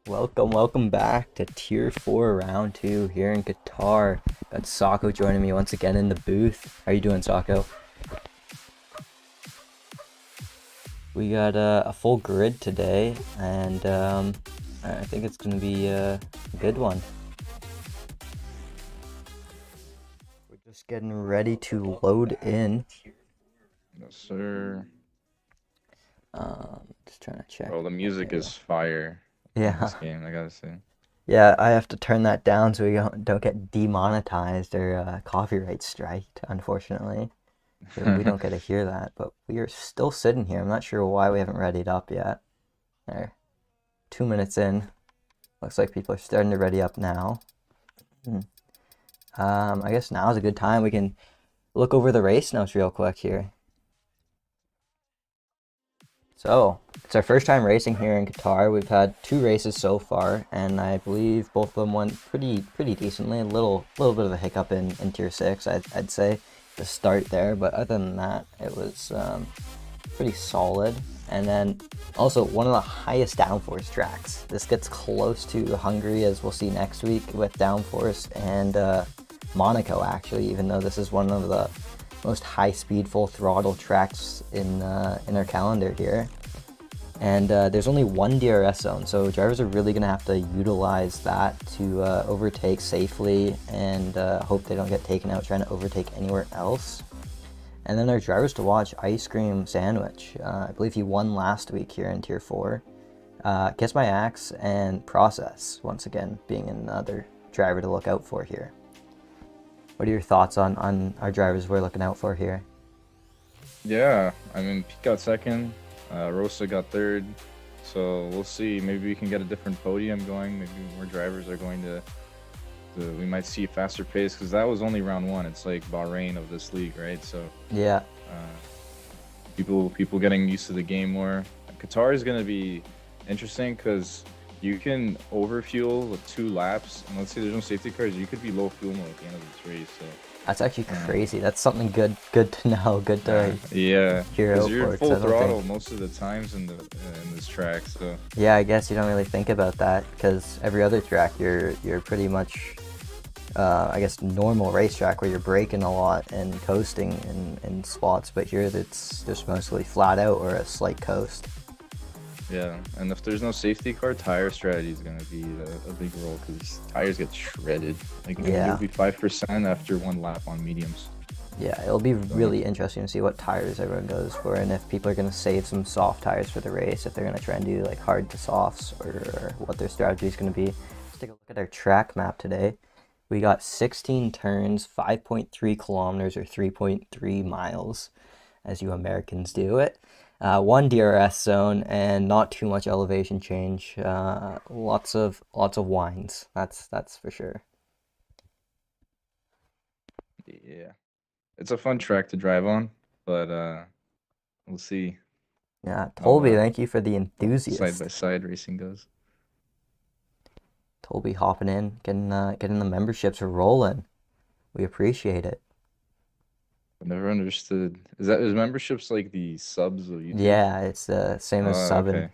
Welcome back to Tier 4 Round 2 here in Qatar. Got Sako joining me once again in the booth. How you doing, Sako? We got a full grid today, and I think it's going to be a good one. We're just getting ready to load in. Yes, sir. Just trying to check. Well, the music is fire in Yeah, this game, I gotta say. yeah, I have to turn that down so we don't get demonetized or copyright striked, unfortunately. So we don't get to hear that, but we are still sitting here. I'm not sure why we haven't readied up yet. There, 2 minutes in. Looks like people are starting to ready up now. I guess now is a good time. We can look over the race notes real quick here. So, it's our first time racing here in Qatar. We've had 2 races so far, and I believe both of them went pretty decently. A little bit of a hiccup in Tier 6, I'd say, the start there, but other than that, it was pretty solid. And then also one of the highest downforce tracks. This gets close to Hungary, as we'll see next week with downforce, and Monaco actually, even though this is one of the most high-speed full throttle tracks in our calendar here. And there's only one DRS zone, so drivers are really going to have to utilize that to overtake safely and hope they don't get taken out trying to overtake anywhere else. And then our drivers to watch, Ice Cream Sandwich. I believe he won last week here in Tier 4. Kiss My Axe and Process, once again, being another driver to look out for here. What are your thoughts on our drivers we're looking out for here? Yeah, I mean, Pete got second, Rosa got third, so we'll see. Maybe we can get a different podium going. Maybe more drivers are going to we might see a faster pace because that was only round one. It's like Bahrain of this league, right? So Yeah, people getting used to the game more. Qatar is going to be interesting because you can overfuel with 2 laps, and let's say there's no safety cars, you could be low fuel mode at the end of this race. So that's actually crazy. That's something good to know. Good to yeah, hear because out you're for, in because full I don't throttle think. most of the times in this track. So Yeah, I guess you don't really think about that because every other track you're pretty much, I guess, normal racetrack where you're braking a lot and coasting in spots, but here it's just mostly flat out or a slight coast. yeah, and if there's no safety car, tire strategy is gonna be a big role because tires get shredded. Like maybe it'll Yeah, be 5% after 1 lap on mediums. yeah, it'll be So really interesting to see what tires everyone goes for and if people are going to save some soft tires for the race, if they're going to try and do like hard to softs or what their strategy is going to be. Let's take a look at our track map today. We got 16 turns, 5.3 kilometers or 3.3 miles, as you Americans do it. One DRS zone and not too much elevation change. Lots of winds. That's for sure. yeah, it's a fun track to drive on, but we'll see Yeah, how Tolby, thank you for the side by enthusiast. side racing goes. Toby hopping in, getting the memberships rolling. We appreciate it. I've never understood. Is memberships like the subs of YouTube? Yeah, it's the same as subbing. Okay,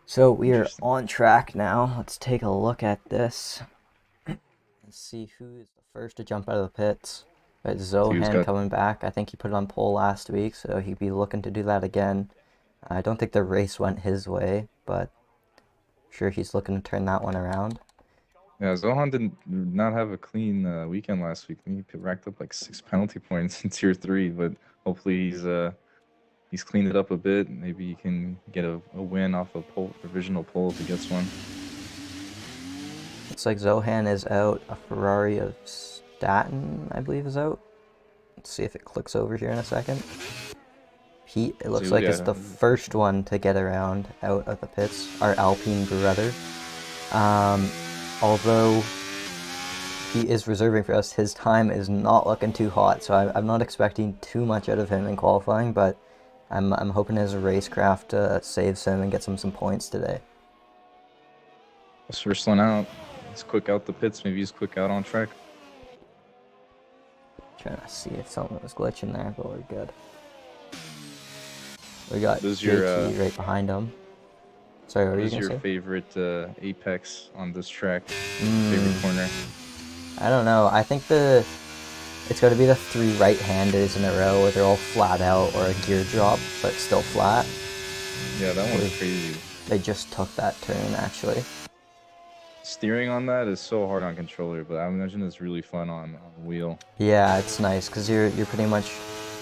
So we are interesting. on track now. Let's take a look at this. Let's see who is the first to jump out of the pits. Got So who's Zohan got coming back. I think he put it on pole last week, so he'd be looking to do that again. I don't think the race went his way, but I'm sure he's looking to turn that one around. Yeah, Zohan did not have a clean weekend last week. He racked up like 6 penalty points in tier 3, but hopefully he's cleaned it up a bit. Maybe he can get a win off a provisional pole if he gets one. Looks like Zohan is out. A Ferrari of Staten, I believe, is out. Let's see if it clicks over here in a second. Pete, it So looks we like it's got the first one to get around out of the pits. Our Alpine brother. Um, although he is reserving for us, his time is not looking too hot, so I'm not expecting too much out of him in qualifying, but I'm hoping his racecraft saves him and gets him some points today. this first one out. He's quick out the pits. Maybe he's quick out on track. Trying to see if something was glitching there, but we're good. We got This is your JT right behind him. Sorry, what What were you is gonna your say? favorite apex on this track? Mm, Favorite corner? I don't know. I think it's got to be the 3 right-handers in a row where they're all flat out or a gear drop, but still flat. Yeah, that one's crazy. They just took that turn, actually. Steering on that is so hard on controller, but I imagine it's really fun on wheel. Yeah, it's nice because you're pretty much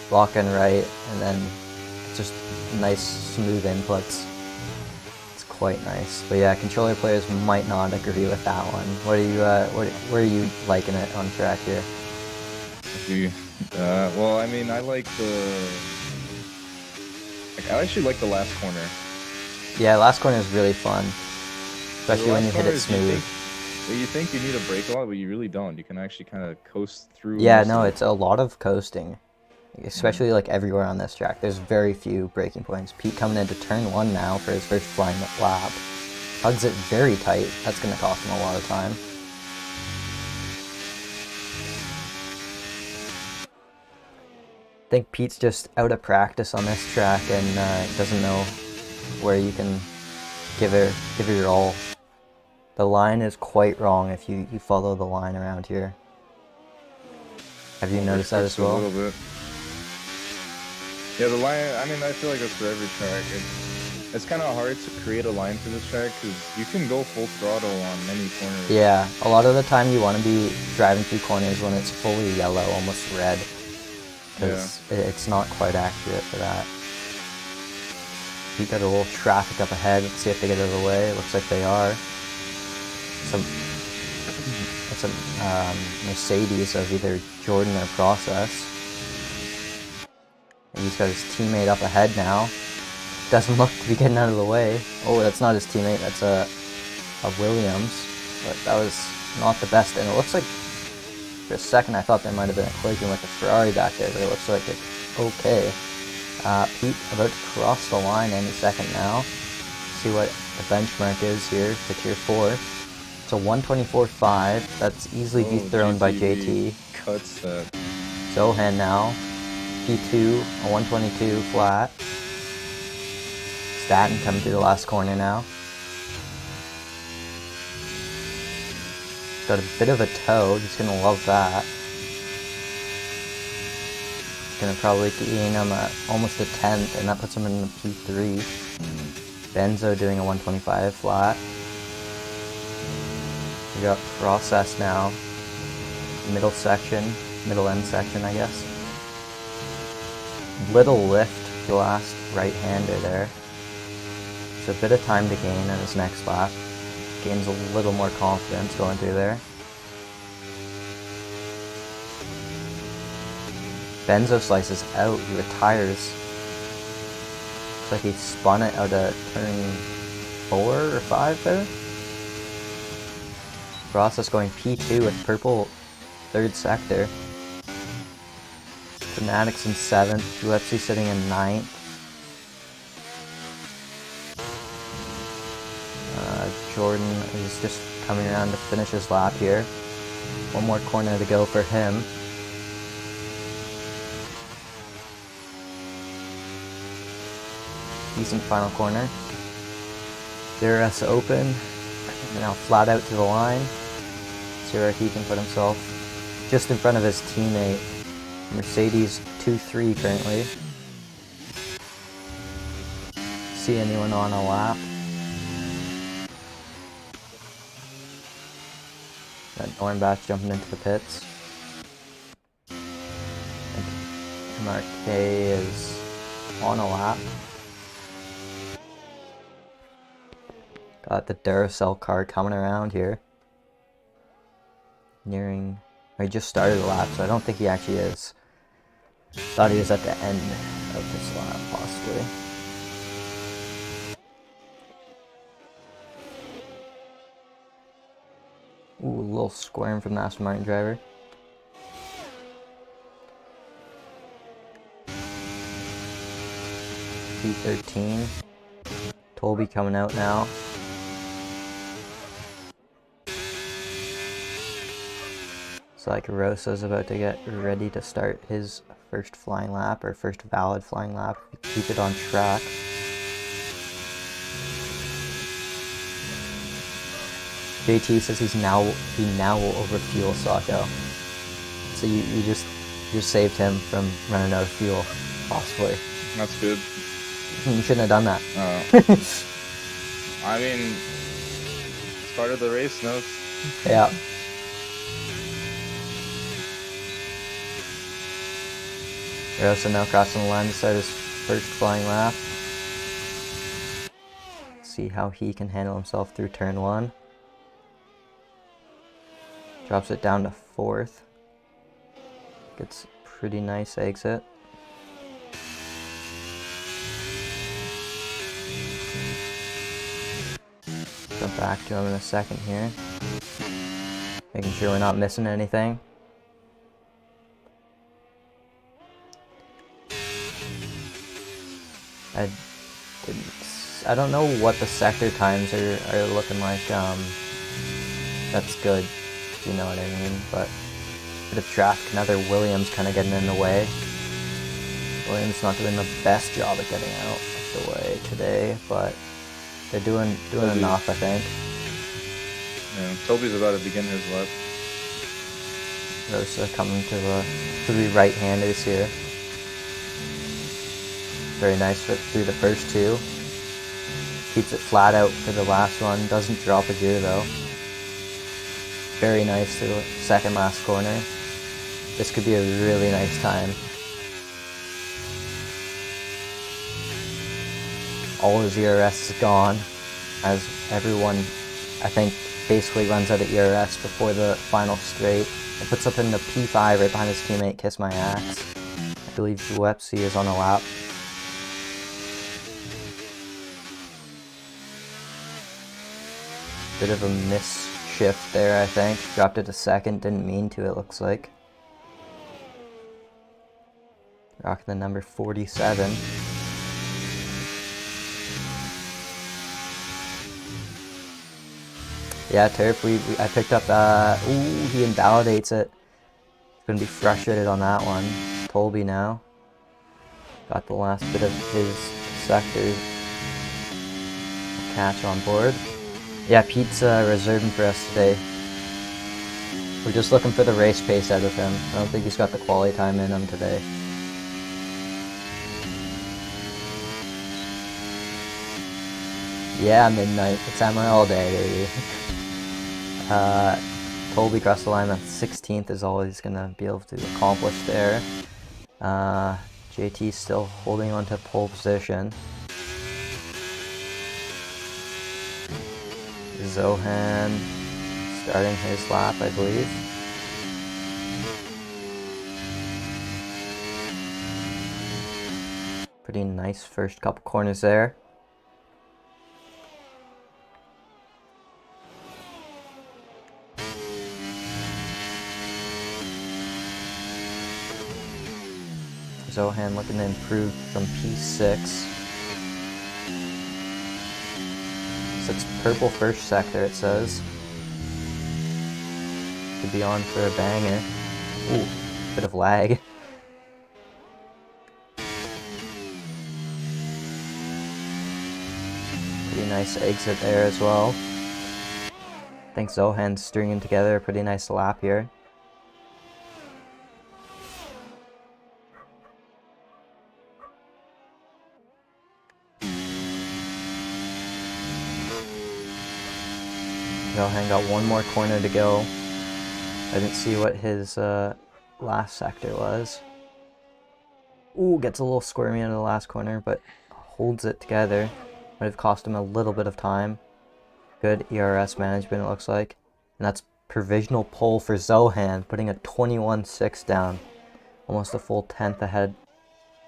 locking right, and then it's just nice smooth inputs. It's quite nice. But yeah, controller players might not agree with that one. What are you where are you liking it on track here? If you, well, I mean, I actually like the last corner. Yeah, last corner is really fun, The especially when last you hit corner it is smooth. you think you need a brake a lot, but you really don't. You can actually kind of coast through Yeah, most no, of it. it's a lot of coasting, especially like everywhere on this track. There's very few braking points. Pete coming into turn 1 now for his first flying lap. Hugs it very tight. That's going to cost him a lot of time. I think Pete's just out of practice on this track and doesn't know where you can give it your all. The line is quite wrong if you follow the line around here. Have you noticed that as well? A little bit. Yeah, the line, I mean, I feel like that's for every track. It's kind of hard to create a line for this track because you can go full throttle on many corners. Yeah, a lot of the time you want to be driving through corners when it's fully yellow, almost red, because it's not quite accurate for that. You got a little traffic up ahead. Let's see if they get out of the way. It looks like they are. It's a Mercedes of either Jordan or Process. And he's got his teammate up ahead now. Doesn't look to be getting out of the way. Oh, that's not his teammate. That's a Williams. But that was not the best. And it looks like for a second I thought there might have been a collision with the Ferrari back there, but it looks like it's okay. Pete about to cross the line any second now. See what the benchmark is here for Tier 4. It's a 124.5. That's easily dethroned by JT. Cuts that. Zohan now. P2, a 122 flat. Staten coming through the last corner now. Got a bit of a toe. He's going to love that. Going to probably gain him almost a 10th, and that puts him in the P3. Benzo doing a 125 flat. We got Process now. Middle end section, I guess. Little lift for the last right-hander there. So a bit of time to gain on his next lap. Gains a little more confidence going through there. Benzo slices out, he retires. Looks like he spun it out of turn 4 or 5 there. Process going P2 with purple 3rd sector. Fanatics in 7th, Gillespie sitting in 9th. Jordan is just coming around to finish his lap here. One more corner to go for him. Decent final corner. DRS open. Now flat out to the line. See where he can put himself. Just in front of his teammate. Mercedes 2-3 currently. See anyone on a lap? Got Dornbach jumping into the pits. MRK is on a lap. Got the Duracell car coming around here. Nearing, he just started the lap, so I don't think he actually is. Thought he was at the end of this lap, possibly. Ooh, a little squirm from the Aston Martin driver. P13. Tolby coming out now. Looks like Rosa's about to get ready to start his first flying lap, or first valid flying lap. Keep it on track. JT says he now will overfuel Sako. So you just saved him from running out of fuel, possibly. That's good. You shouldn't have done that. I mean, it's part of the race, no? Yeah. Rosa now crossing the line to start his first flying lap. See how he can handle himself through turn 1. Drops it down to 4th. Gets a pretty nice exit. Jump back to him in a second here. Making sure we're not missing anything. I don't know what the sector times are looking like. That's good, if you know what I mean. But bit of traffic. Another Williams kind of getting in the way. Williams not doing the best job at getting out of the way today, but they're doing enough, I think. Yeah, Toby's about to begin his lap. Rosa coming to the 3 right-handers here. Very nice through the first 2. Keeps it flat out for the last one. Doesn't drop a gear though. Very nice to the second last corner. This could be a really nice time. All his ERS is gone, as everyone, I think, basically runs out of ERS before the final straight. It puts up in the P5 right behind his teammate Kiss My Axe. I believe Wepsy is on a lap. Bit of a misshift there, I think. Dropped it to 2nd, didn't mean to, it looks like. Rocking the number 47. Yeah, Turf, I picked up, ooh, he invalidates it. Gonna be frustrated on that one. Tolby now. Got the last bit of his sector catch on board. Yeah, Pete's reserving for us today. We're just looking for the race pace out of him. I don't think he's got the quality time in him today. Yeah, midnight. It's MRL day, baby. Colby crossed the line on 16th is all he's going to be able to accomplish there. JT still holding on to pole position. Zohan starting his lap, I believe. Pretty nice first couple corners there. Zohan looking to improve from P6. So it's purple first sector, it says. Could be on for a banger. Ooh, bit of lag. Pretty nice exit there as well. I think Zohan's stringing together a pretty nice lap here. Zohan got one more corner to go. I didn't see what his last sector was. Ooh, gets a little squirmy into the last corner, but holds it together. Might have cost him a little bit of time. Good ERS management, it looks like. And that's provisional pole for Zohan, putting a 21.6 down. Almost a full 10th ahead.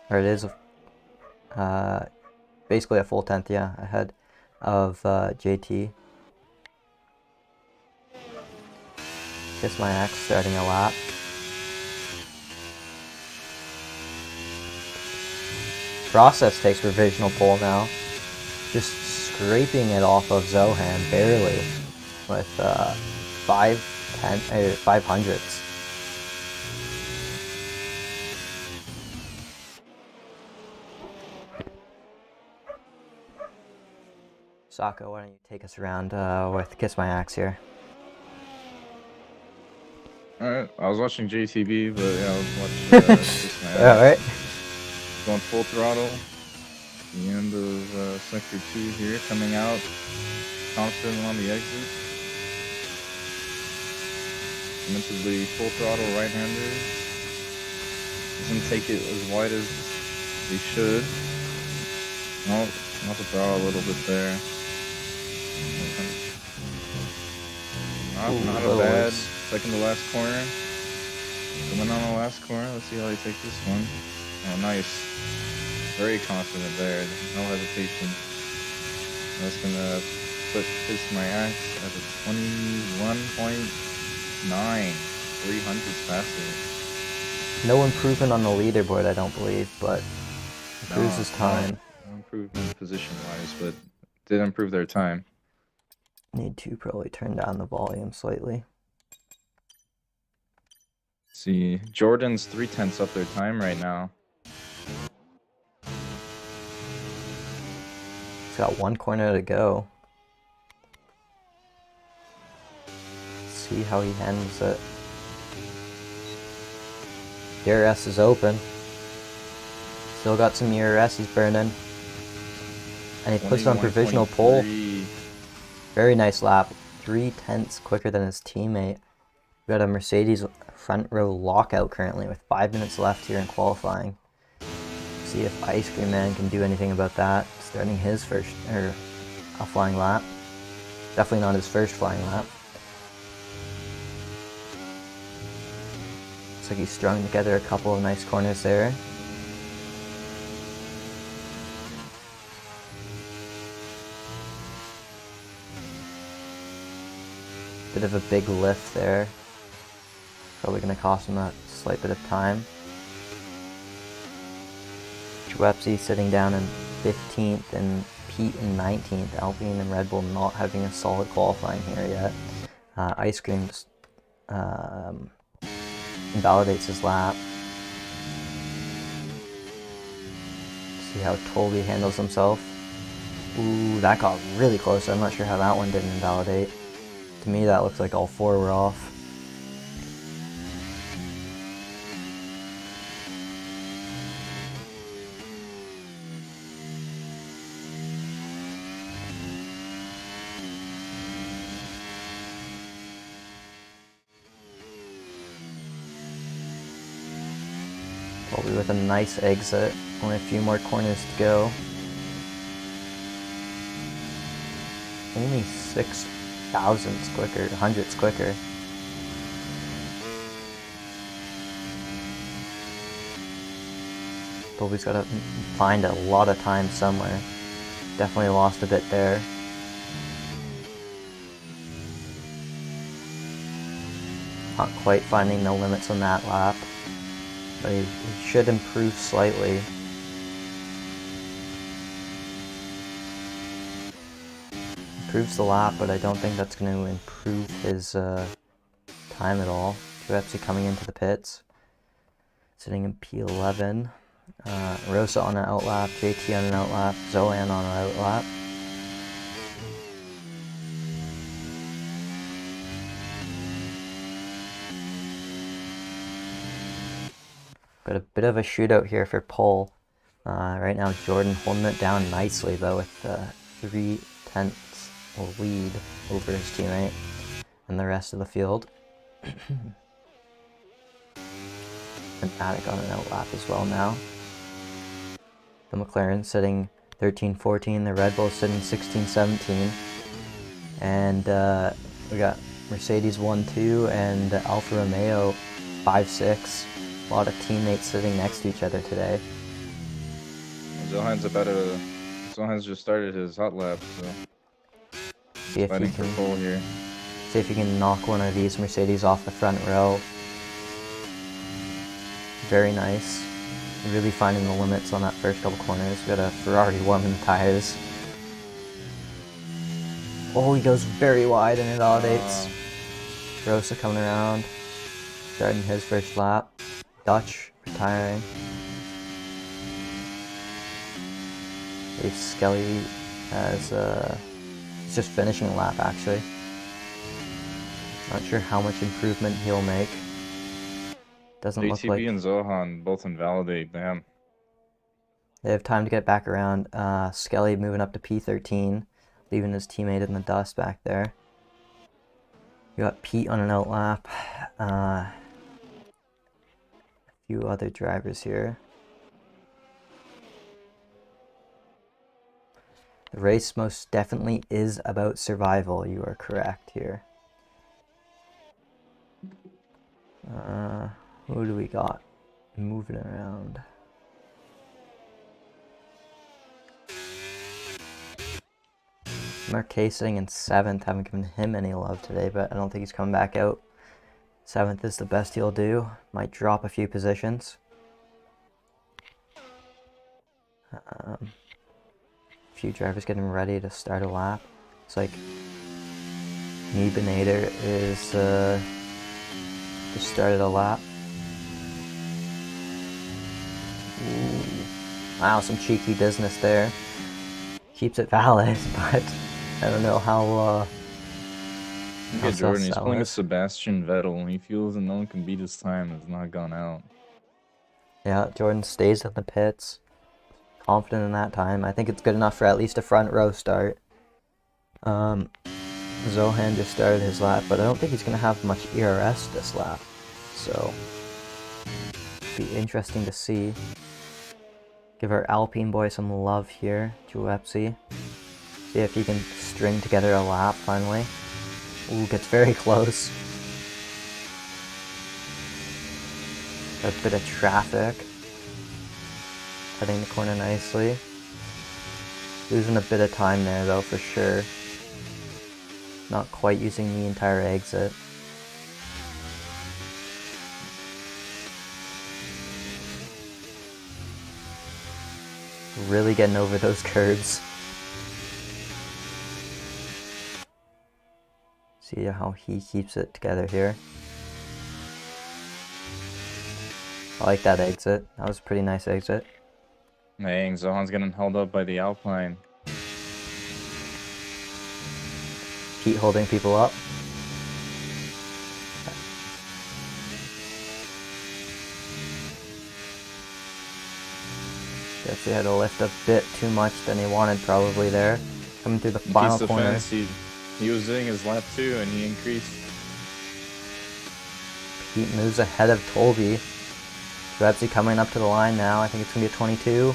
Or it is basically a full 10th, yeah, ahead of JT. Kiss My Axe starting a lap. Process takes provisional pole now. Just scraping it off of Zohan, barely. With 500s. Sako, why don't you take us around with Kiss My Axe here? Alright, I was watching JTB, but yeah, I was watching Kiss My Axe. Alright. Going full throttle. The end of sector 2 here, coming out confident on the exit. Admittedly, full throttle right-hander. Doesn't take it as wide as they should. Well, off the throttle a little bit there. Not a bad second to last corner. Coming on the last corner. Let's see how they take this one. Oh, nice. Very confident there. No hesitation. That's gonna put Kiss My Axe at a 21.9. 300s faster. No improvement on the leaderboard, I don't believe, but improves his time. No improvement position-wise, but did improve their time. Need to probably turn down the volume slightly. See, Jordan's 3/10 up their time right now. He's got one corner to go. See how he handles it. DRS is open. Still got some ERS he's burning. And he puts it on provisional pole. Very nice lap. 3/10 quicker than his teammate. We got a Mercedes front row lockout currently with 5 minutes left here in qualifying. See if Ice Cream Man can do anything about that. Starting his first a flying lap. Definitely not his first flying lap. Looks like he's strung together a couple of nice corners there. Bit of a big lift there. Probably going to cost him that slight bit of time. Schwepsy sitting down in 15th and Pete in 19th. Alpine and Red Bull not having a solid qualifying here yet. Ice Cream just invalidates his lap. See how Tolby handles himself. Ooh, that got really close. I'm not sure how that one didn't invalidate. To me, that looks like all four were off. Probably with a nice exit. Only a few more corners to go. Only 6 thousandths quicker, hundredths quicker. Dolby's got to find a lot of time somewhere. Definitely lost a bit there. Not quite finding the limits on that lap, but he should improve slightly. Improves the lap, but I don't think that's going to improve his time at all. Pepsi coming into the pits, sitting in P11. Rosa on an outlap, JT on an outlap, Zoan on an outlap. Got a bit of a shootout here for pole. Right now Jordan holding it down nicely though with 3/10 lead over his teammate and the rest of the field. And Attic on an outlap as well now. The McLaren sitting 13-14, the Red Bull sitting 16-17. And we got Mercedes 1-2 and Alfa Romeo 5-6. A lot of teammates sitting next to each other today. Zohan's just started his hot lap, so See if fighting he for can pole here. see if he can knock one of these Mercedes off the front row. Very nice. Really finding the limits on that first couple corners. We got a Ferrari warming the tires. Oh, he goes very wide and invalidates. Rosa coming around, starting his first lap. Dutch retiring. Dave Skelly has He's just finishing a lap, actually. Not sure how much improvement he'll make. Doesn't look like JTB and Zohan both invalidate. Damn. they have time to get back around. Skelly moving up to P13, leaving his teammate in the dust back there. You got Pete on an outlap. A few other drivers here. The race most definitely is about survival. You are correct here. Who do we got moving around? Marquez sitting in 7th. Haven't given him any love today, but I don't think he's coming back out. 7th is the best he'll do. Might drop a few positions. A few drivers getting ready to start a lap. It's like Nebenator is just started a lap. Ooh. Wow, some cheeky business there. Keeps it valid, but I don't know how. Look at Jordan. He's pulling a is. Sebastian Vettel. He feels that no one can beat his time. Has not gone out. Yeah, Jordan stays in the pits. Confident in that time. I think it's good enough for at least a front row start. Zohan just started his lap, but I don't think he's going to have much ERS this lap. So, be interesting to see. Give our Alpine boy some love here, Juepsi. See if he can string together a lap finally. Ooh, gets very close. Got a bit of traffic. Heading the corner nicely. Losing a bit of time there though, for sure. Not quite using the entire exit. Really getting over those curves. See how he keeps it together here. I like that exit. That was a pretty nice exit. Dang, Zohan's getting held up by the Alpine. Pete holding people up. Guess he had to lift a bit too much than he wanted probably there. Coming through the final corner. Defense, he was doing his lap 2 and he increased. Pete moves ahead of Tolby. Juepsi coming up to the line now. I think it's going to be a 22.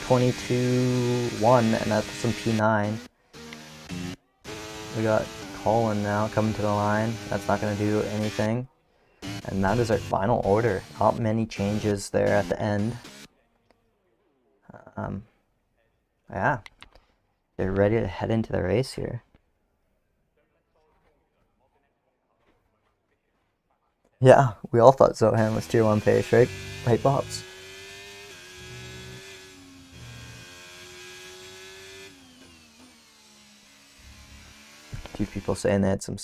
22-1, and that's some P9. We got Colin now coming to the line. That's not going to do anything. And that is our final order. Not many changes there at the end. Yeah. They're ready to head into the race here. Yeah, we all thought Zohan was tier 1 pace, right? Right, Bobs? A few people saying they had some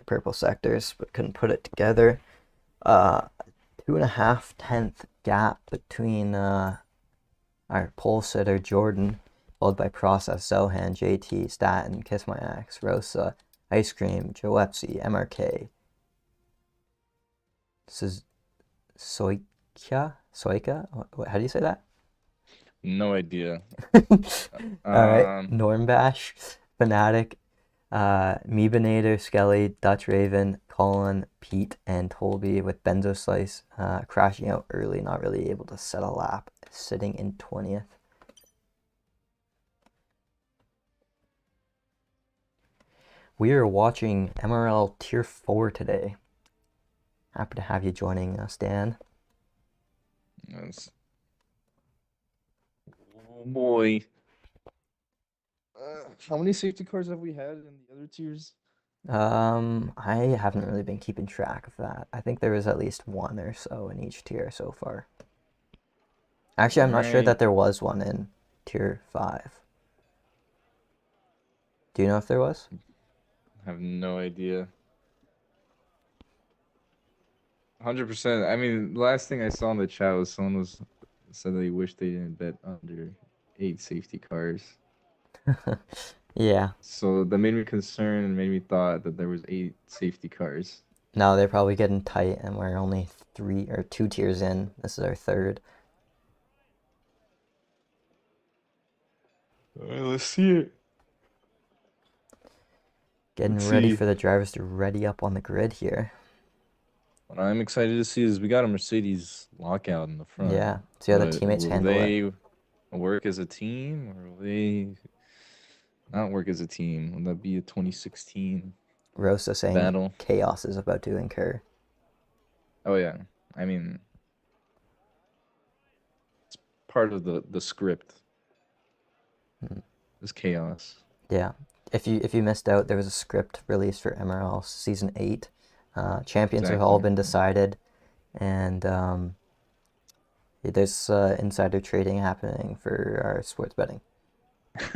purple sectors, but couldn't put it together. 2.5 tenth gap between our pole sitter Jordan, followed by Process, Zohan, JT, Statin, Kiss My Axe, Rosa, Ice Cream, Joepsi, MRK. This is Soika? How do you say that? No idea. Alright, Normbash, Fanatic, Meebinator, Skelly, Dutch Raven, Colin, Pete, and Tolby with Benzo Slice crashing out early, not really able to set a lap, sitting in 20th. We are watching MRL Tier 4 today. Happy to have you joining us, Dan. Yes. Oh boy. How many safety cars have we had in the other tiers? I haven't really been keeping track of that. I think there was at least one or so in each tier so far. Actually, I'm not sure that there was one in Tier 5. Do you know if there was? I have no idea. 100%. I mean, the last thing I saw in the chat was someone said they wished they didn't bet under 8 safety cars. Yeah. So that made me concerned and made me thought that there was 8 safety cars. No, they're probably getting tight, and we're only 2 tiers in. This is our third. All right, let's see it. Getting Let's ready see. for the drivers to ready up on the grid here. What I'm excited to see is we got a Mercedes lockout in the front, Yeah. See how the but teammates will handle it. they work as a team or will they not work as a team? Will that be a 2016 Rosa saying battle? chaos is about to incur. Oh yeah, I mean it's part of the script. Hmm. It's chaos. Yeah. If you missed out, there was a script released for MRL Season 8. Champions have all Exactly. been decided, and there's insider trading happening for our sports betting. It's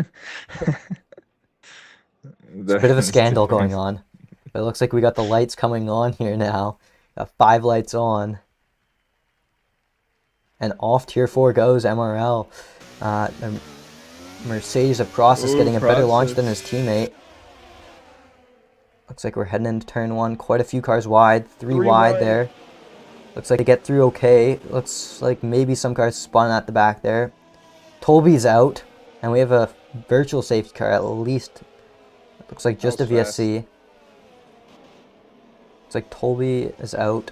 a bit of a That's scandal going different. on. But it looks like we got the lights coming on here now. Got 5 lights on. And off tier 4 goes MRL. The Mercedes of Process Oh, getting a better launch than his process. teammate. Looks like we're heading into turn 1. Quite a few cars wide. 3 Three wide wide. there. Looks like they get through okay. Looks like maybe some cars spun at the back there. Tolby's out. And we have a virtual safety car at least. Looks like That just was a fast. VSC. Looks like Tolby is out.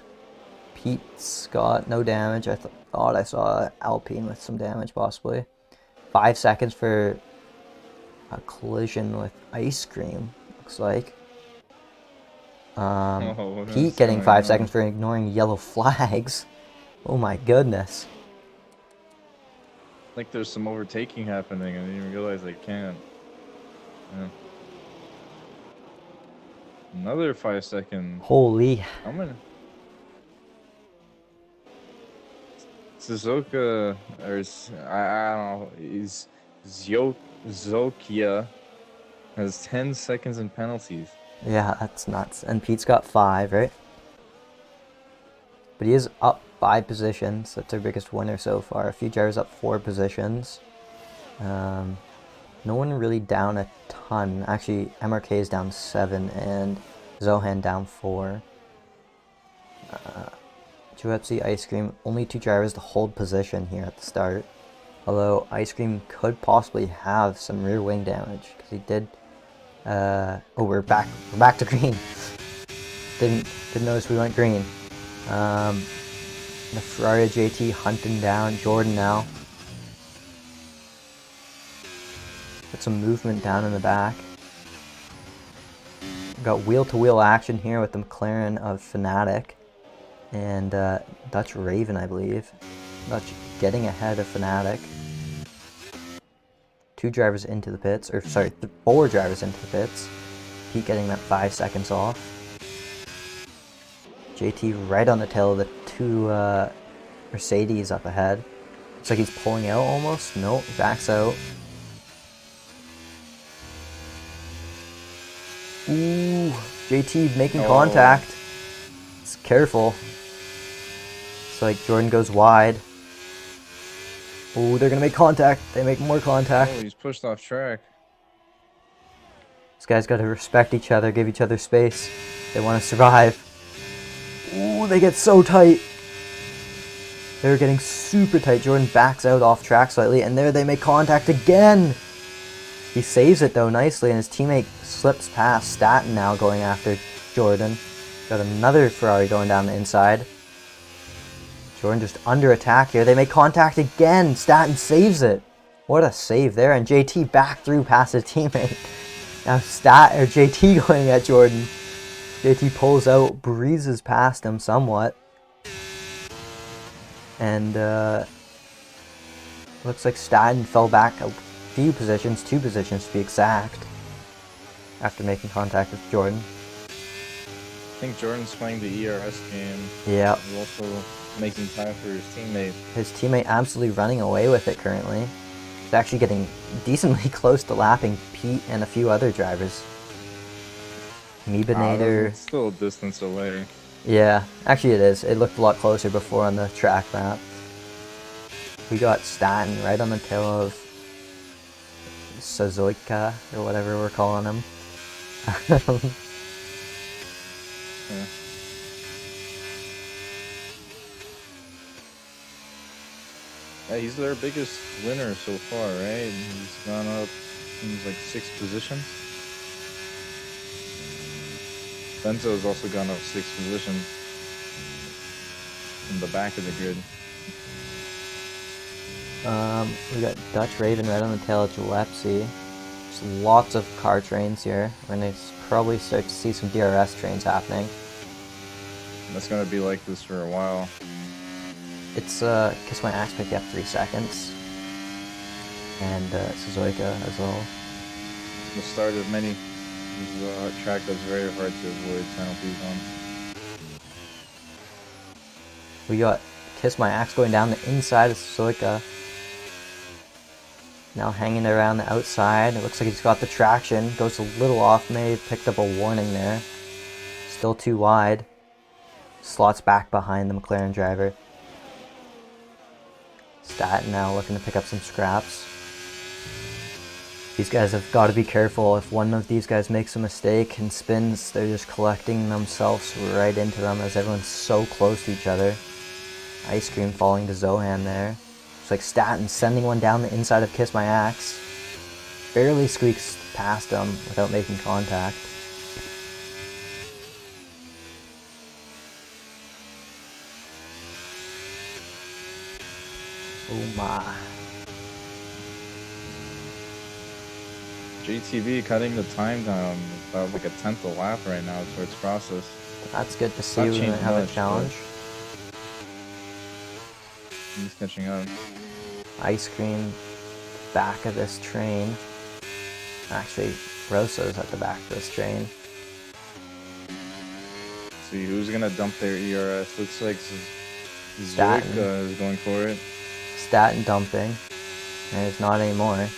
Pete's got no damage. I thought I saw Alpine with some damage possibly. 5 seconds for a collision with ice cream, looks like. Oh, Pete what's getting going 5 seconds on? for ignoring yellow flags. Oh my goodness. Like there's some overtaking happening. I didn't even realize I can't. Yeah. Another 5 second. Holy. I'm gonna. Suzuka I don't know. Is Zokia has 10 seconds in penalties. Yeah, that's nuts. And Pete's got 5, right? But he is up 5 positions. That's our biggest winner so far. A few drivers up 4 positions. No one really down a ton. Actually, MRK is down 7 and Zohan down 4. Juepsi, Ice Cream, only 2 drivers to hold position here at the start. Although Ice Cream could possibly have some rear wing damage because he did. Oh, we're back. We're back to green. Didn't notice we went green. The Ferrari JT hunting down Jordan now. Got some movement down in the back. Got wheel-to-wheel action here with the McLaren of Fnatic and Dutch Raven, I believe. Dutch getting ahead of Fnatic. 2 drivers into the pits, or sorry, 4 drivers into the pits. Pete getting that 5 seconds off. JT right on the tail of the 2 Mercedes up ahead. Looks like he's pulling out almost. Nope, backs out. Ooh, JT making contact. It's careful. It's like Jordan goes wide. Ooh, they're gonna make contact. They make more contact. Oh, he's pushed off track. These guys gotta respect each other, give each other space. They want to survive. Ooh, they get so tight. They're getting super tight. Jordan backs out off track slightly, and there they make contact again. He saves it though nicely, and his teammate slips past. Staten now going after Jordan. Got another Ferrari going down the inside. Jordan just under attack here. They make contact again. Staten saves it. What a save there, and JT back through past his teammate. Now JT going at Jordan. JT pulls out, breezes past him somewhat. And looks like Staten fell back a few positions, 2 positions to be exact, after making contact with Jordan. I think Jordan's playing the ERS game. Yeah. He's also making time for his teammate. His teammate absolutely running away with it currently. He's actually getting decently close to lapping Pete and a few other drivers. Meebinator. It's still a distance away. Yeah, actually it is. It looked a lot closer before on the track map. We got Staten right on the tail of Suzuka, or whatever we're calling him. Yeah. Yeah, he's their biggest winner so far, right? He's gone up, seems like 6 positions. Benzo's also gone up 6 positions in the back of the grid. We got Dutch Raven right on the tail of Gillespie. There's lots of car trains here. We're gonna probably start to see some DRS trains happening. That's gonna be like this for a while. It's Kiss My Axe picked up 3 seconds. And Suzuka as well. The start of many. This is a track that's very hard to avoid penalties on. We got Kiss My Axe going down the inside of Suzuka. Now hanging around the outside. It looks like he's got the traction. Goes a little off, may have picked up a warning there. Still too wide. Slots back behind the McLaren driver. Staten now looking to pick up some scraps. These guys have got to be careful. If one of these guys makes a mistake and spins, they're just collecting themselves right into them as everyone's so close to each other. Ice Cream falling to Zohan there. Looks like Staten sending one down the inside of Kiss My Axe. Barely squeaks past him without making contact. Oh my. JTV cutting the time down about like a tenth a lap right now towards process. That's good to see. Not We changing have a much, challenge. He's catching up. Ice Cream, back of this train. Actually, Rosso's at the back of this train. See who's gonna dump their ERS. Looks like Staten. Zoic is going for it. Staten dumping. And it's not anymore.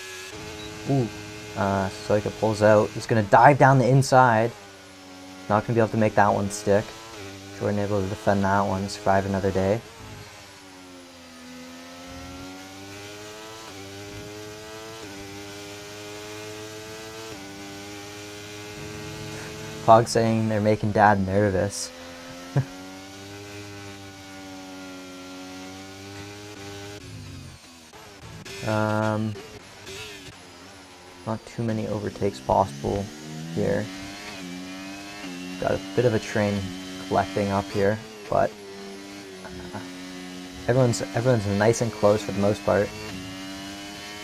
Ooh. Soika pulls out. He's gonna dive down the inside. Not gonna be able to make that one stick. Jordan able to defend that one, survive another day. Pog saying they're making Dad nervous. Not too many overtakes possible here. Got a bit of a train collecting up here, but everyone's nice and close for the most part.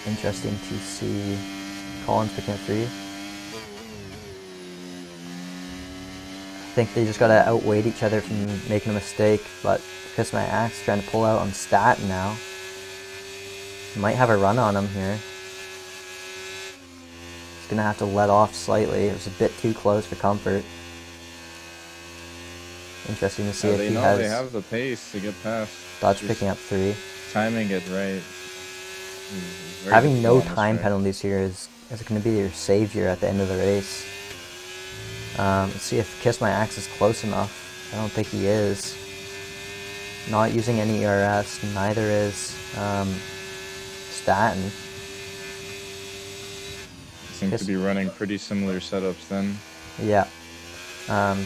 Interesting to see Collins picking up 3. I think they just gotta outweigh each other from making a mistake, but Kiss My Axe trying to pull out on Staten now. Might have a run on him here. He's gonna have to let off slightly. It was a bit too close for comfort. Interesting to see if they he know has. they have the pace to get past. Dodge Just picking up 3. timing it right. Having no time penalties here is going to be your savior at the end of the race. Let's see if Kiss My Axe is close enough. I don't think he is. Not using any ERS, neither is Staten. Seems to be running pretty similar setups then. Yeah.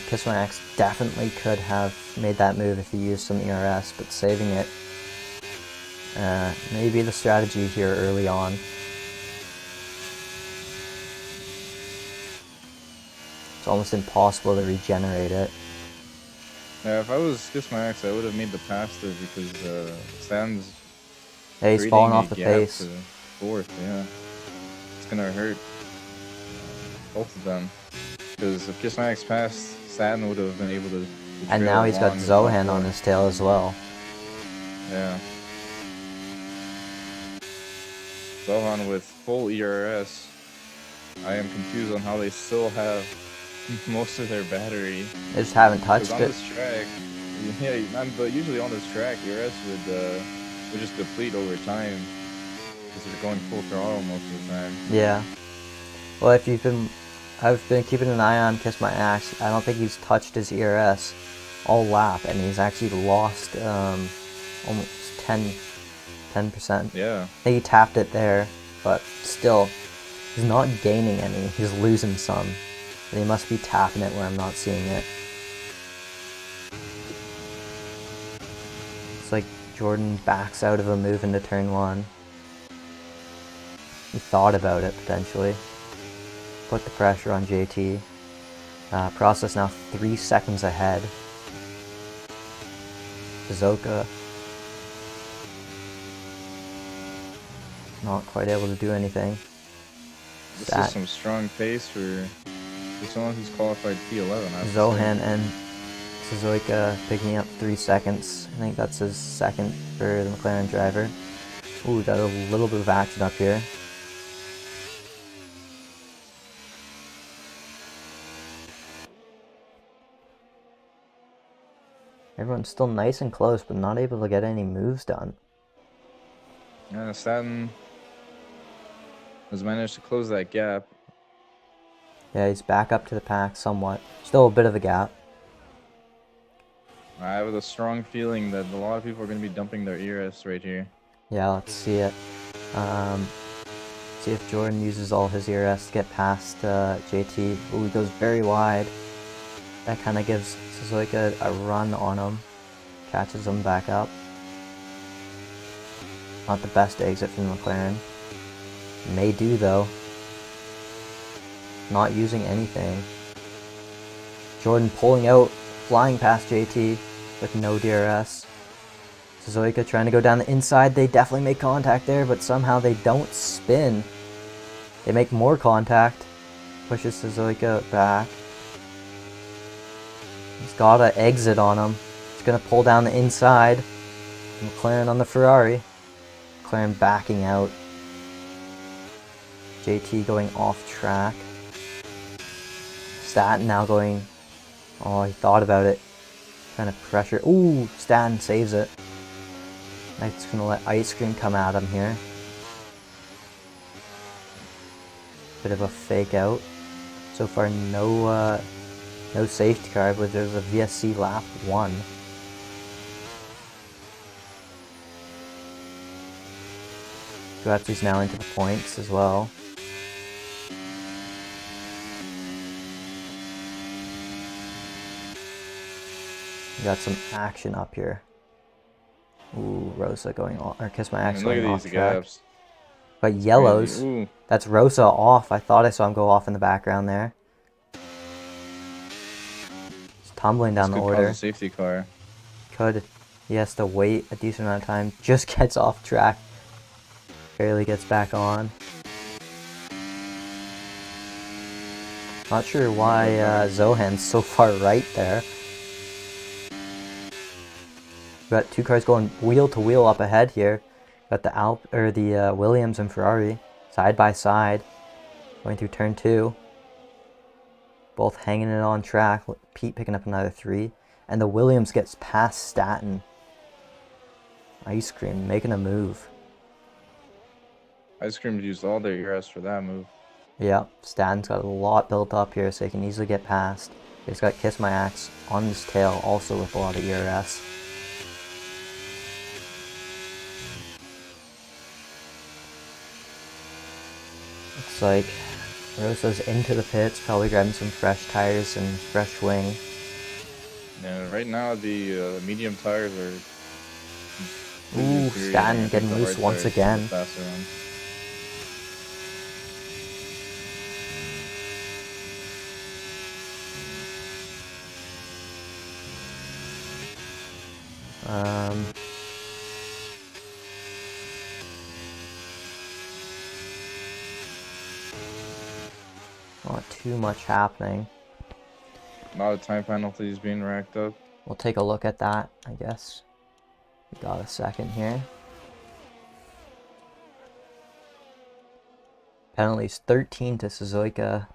Kiss My Axe definitely could have made that move if he used some ERS, but saving it may be the strategy here early on. It's almost impossible to regenerate it. Yeah, if I was Kiss My Axe, I would have made the pass there because Stan's Hey, he's falling off the gap pace. to 4th, yeah. It's gonna hurt both of them. Because if Kiss My Axe passed, Staten would have been able to And now he's got along Zohan and on his tail as well. Yeah. Zohan with full ERS. I am confused on how they still have most of their battery. They just haven't touched On it. this track, yeah, but usually on this track, ERS would just deplete over time because they're going full throttle most of the time. Yeah. Well, I've been keeping an eye on Kiss My Axe. I don't think he's touched his ERS all lap, and he's actually lost almost 10%. Yeah. I think he tapped it there, but still, He's not gaining any, he's losing some. And he must be tapping it where I'm not seeing it. It's like Jordan backs out of a move into turn 1. He thought about it, potentially. Put the pressure on JT. Process now 3 seconds ahead. Suzuka not quite able to do anything. This is some strong pace for someone who's qualified P11. Zohan and Suzuka picking up 3 seconds. I think that's his second for the McLaren driver. Ooh, got a little bit of action up here. Everyone's still nice and close, but not able to get any moves done. Yeah, Staten has managed to close that gap. Yeah, he's back up to the pack somewhat. Still a bit of a gap. I have a strong feeling that a lot of people are going to be dumping their ERS right here. Yeah, let's see it. See if Jordan uses all his ERS to get past JT. Ooh, he goes very wide. That kind of gives Suzuka a run on him. Catches him back up. Not the best exit from McLaren. May do though. Not using anything. Jordan pulling out, flying past JT with no DRS. Suzuka trying to go down the inside. They definitely make contact there, but somehow they don't spin. They make more contact. Pushes Suzuka back. He's got to exit on him. He's going to pull down the inside. McLaren on the Ferrari. McLaren backing out. JT going off track. Staten now going... Oh, he thought about it. Trying to pressure. Ooh, Staten saves it. Knight's going to let Ice Cream come at him here. Bit of a fake out. So far, no safety car, but there's a VSC lap 1. Guatti's now into the points as well. We got some action up here. Ooh, Rosa going on, or Kiss My Axe going off track. Gaps. But yellows, that's Rosa off. I thought I saw him go off in the background there. He's tumbling down the order. Cause a safety car. Could. He has to wait a decent amount of time. Just gets off track. Barely gets back on. Not sure why Zohan's so far right there. Got 2 cars going wheel to wheel up ahead here. Got the Williams and Ferrari side by side, going through turn 2. Both hanging it on track. Pete picking up another 3, and the Williams gets past Staten. Ice Cream making a move. Ice Cream used all their ERS for that move. Yeah, Staten's got a lot built up here, so he can easily get past. He's got Kiss My Axe on his tail, also with a lot of ERS. Looks like Rosa's into the pits, probably grabbing some fresh tires and fresh wing. Yeah, right now the medium tires are... Ooh, Staten getting loose once again. Not too much happening. A lot of time penalties being racked up. We'll take a look at that, I guess. We got a second here. Penalties 13 to Suzuka.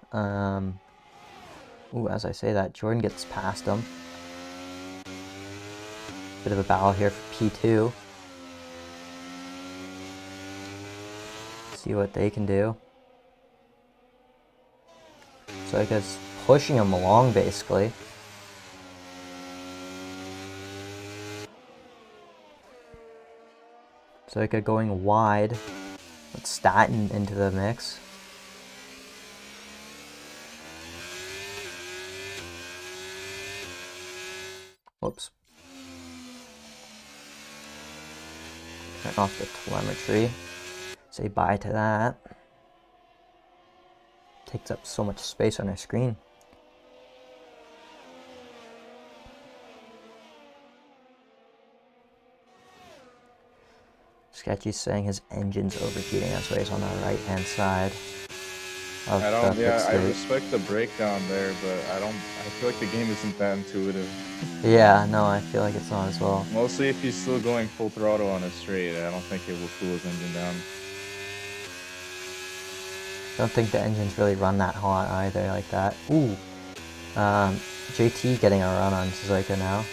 Ooh, as I say that, Jordan gets past him. Bit of a battle here for P2. See what they can do. Suzuka's pushing him along, basically. Suzuka going wide. Let's Staten into the mix. Whoops. Turn off the telemetry. Say bye to that. Takes up so much space on our screen. Sketchy's saying his engine's overheating. That's why he's on the right-hand side of the pit I straight. respect the breakdown there, but I feel like the game isn't that intuitive. Yeah, no, I feel like it's not as well. Mostly if he's still going full throttle on a straight, I don't think it will cool his engine down. Don't think the engine's really run that hot either like that. Ooh. JT getting a run on Suzuka now.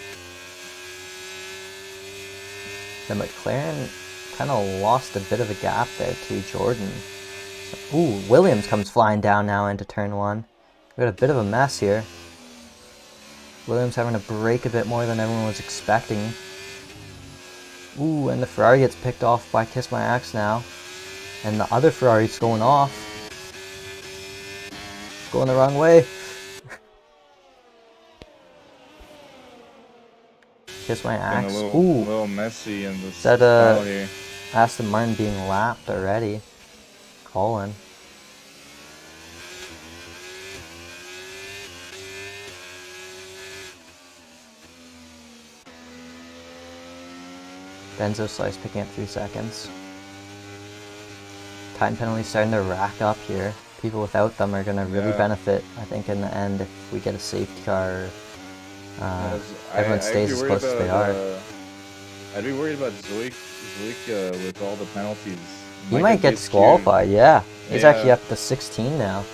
The McLaren kind of lost a bit of a gap there to Jordan. Ooh, Williams comes flying down now into turn 1. We got a bit of a mess here. Williams having to brake a bit more than everyone was expecting. Ooh, and the Ferrari gets picked off by Kiss My Axe now. And the other Ferrari's going off. Going the wrong way. Kiss My Axe. A Ooh. little messy in this That style here. Aston Martin being lapped already. Colin. Benzo Slice picking up 3 seconds. Time penalties starting to rack up here. People without them are going to really benefit, I think, in the end if we get a safety car. Everyone stays as close as they are. I'd be worried about Zoik with all the penalties. He might get disqualified, yeah. He's actually up to 16 now.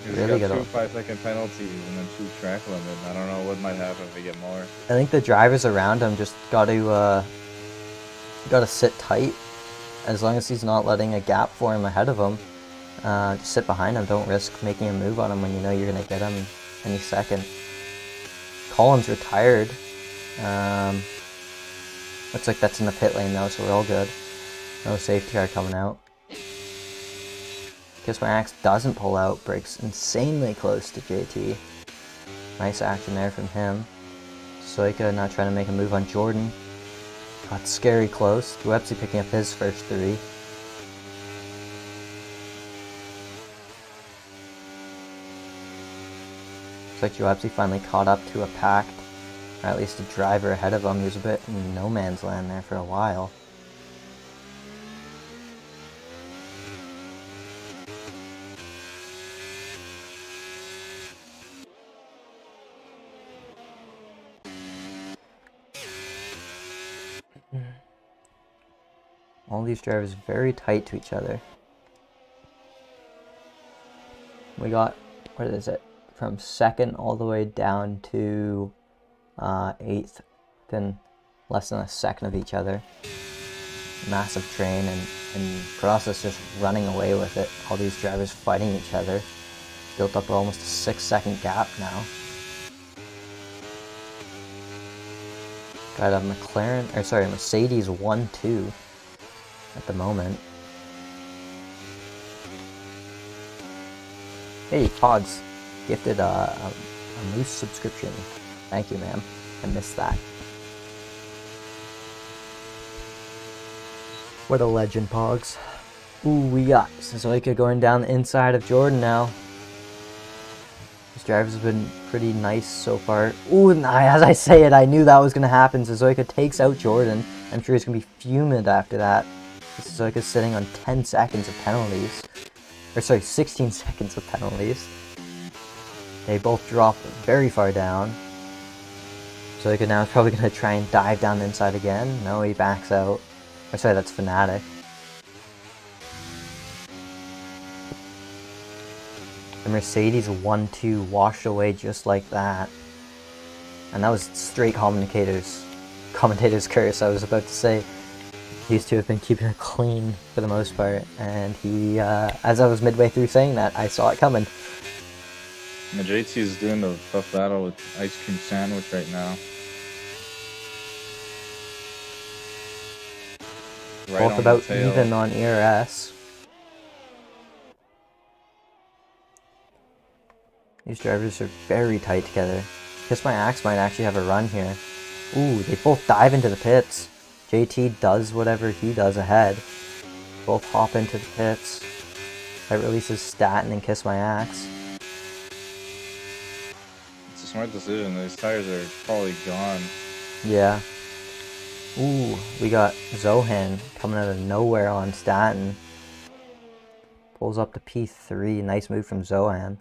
He's really got 2 5-second penalties and then 2 track limit. I don't know what might happen if we get more. I think the drivers around him just got to sit tight. As long as he's not letting a gap form ahead of him, just sit behind him. Don't risk making a move on him when you know you're going to get him any second. Colin's retired. Looks like that's in the pit lane though, so we're all good. No safety car coming out. Kiss My Axe doesn't pull out, breaks insanely close to JT. Nice action there from him. Soika now trying to make a move on Jordan. Got scary close. Websy picking up his first 3. Looks like Websy finally caught up to a packed, or at least a driver ahead of him. He was a bit in no man's land there for a while. All these drivers very tight to each other. We got, what is it, from 2nd all the way down to 8th, within less than a second of each other. Massive train, and Process just running away with it. All these drivers fighting each other. Built up almost a 6-second gap now. Got a Mercedes 1-2 at the moment. Hey, Pods gifted a Moose subscription. Thank you, ma'am. I missed that. What a legend, Pogs. Ooh, we got Suzuka going down the inside of Jordan now. These drivers have been pretty nice so far. Ooh, and as I say it, I knew that was going to happen. Suzuka takes out Jordan. I'm sure he's going to be fuming after that. Suzuka's sitting on 10 seconds of penalties. Or sorry, 16 seconds of penalties. They both drop very far down. Suzuka now is probably going to try and dive down the inside again. No, he backs out. Or sorry, that's Fnatic. The Mercedes 1-2 washed away just like that. And that was straight commentator's curse. I was about to say these two have been keeping it clean for the most part. And he, as I was midway through saying that, I saw it coming. The JT is doing a tough battle with Ice Cream Sandwich right now. Both about even on ERS. These drivers are very tight together. Kiss My Axe might actually have a run here. Ooh, they both dive into the pits. JT does whatever he does ahead. Both hop into the pits. That releases Statin and Kiss My Axe. It's a smart decision. These tires are probably gone. Yeah. Ooh, we got Zohan coming out of nowhere on Statin. Pulls up to P3. Nice move from Zohan.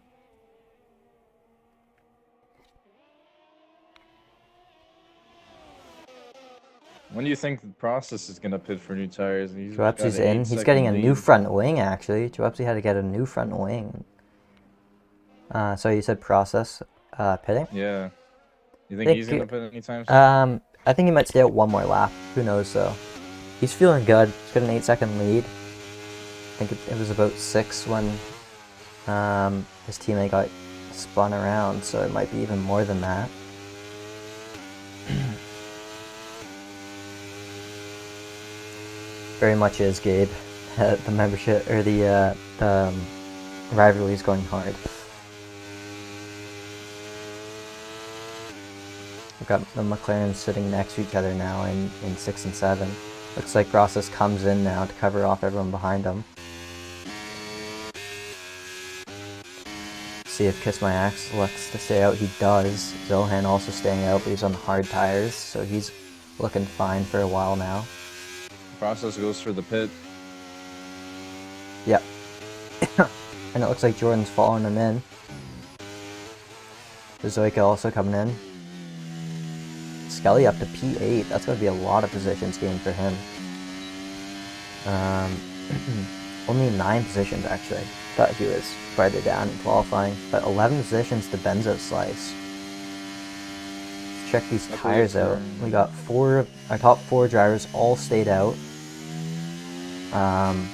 When do you think the process is going to pit for new tires? He's got Joepsi's an in. 8 He's getting a second new lead. front wing, actually. Joepsi had to get a new front wing. So you said process pitting? Yeah. You think he's going to pit anytime soon? I think he might stay out one more lap. Who knows, though. He's feeling good. He's got an 8-second lead. I think it was about 6 when his teammate got spun around, so it might be even more than that. Very much is, Gabe. The membership, or the rivalry is going hard. We've got the McLarens sitting next to each other now in 6 and 7. Looks like Process comes in now to cover off everyone behind him. See if Kiss My Axe looks to stay out. He does. Zohan also staying out, but he's on hard tires, so he's looking fine for a while now. Process goes for the pit. Yep. And it looks like Jordan's following him in. Zoika also coming in. Skelly up to P8. That's going to be a lot of positions gained for him. Only 9 positions, actually. Thought he was farther down in qualifying. But 11 positions to Benzo Slice. Let's check these tires out. We got our top 4 drivers all stayed out. And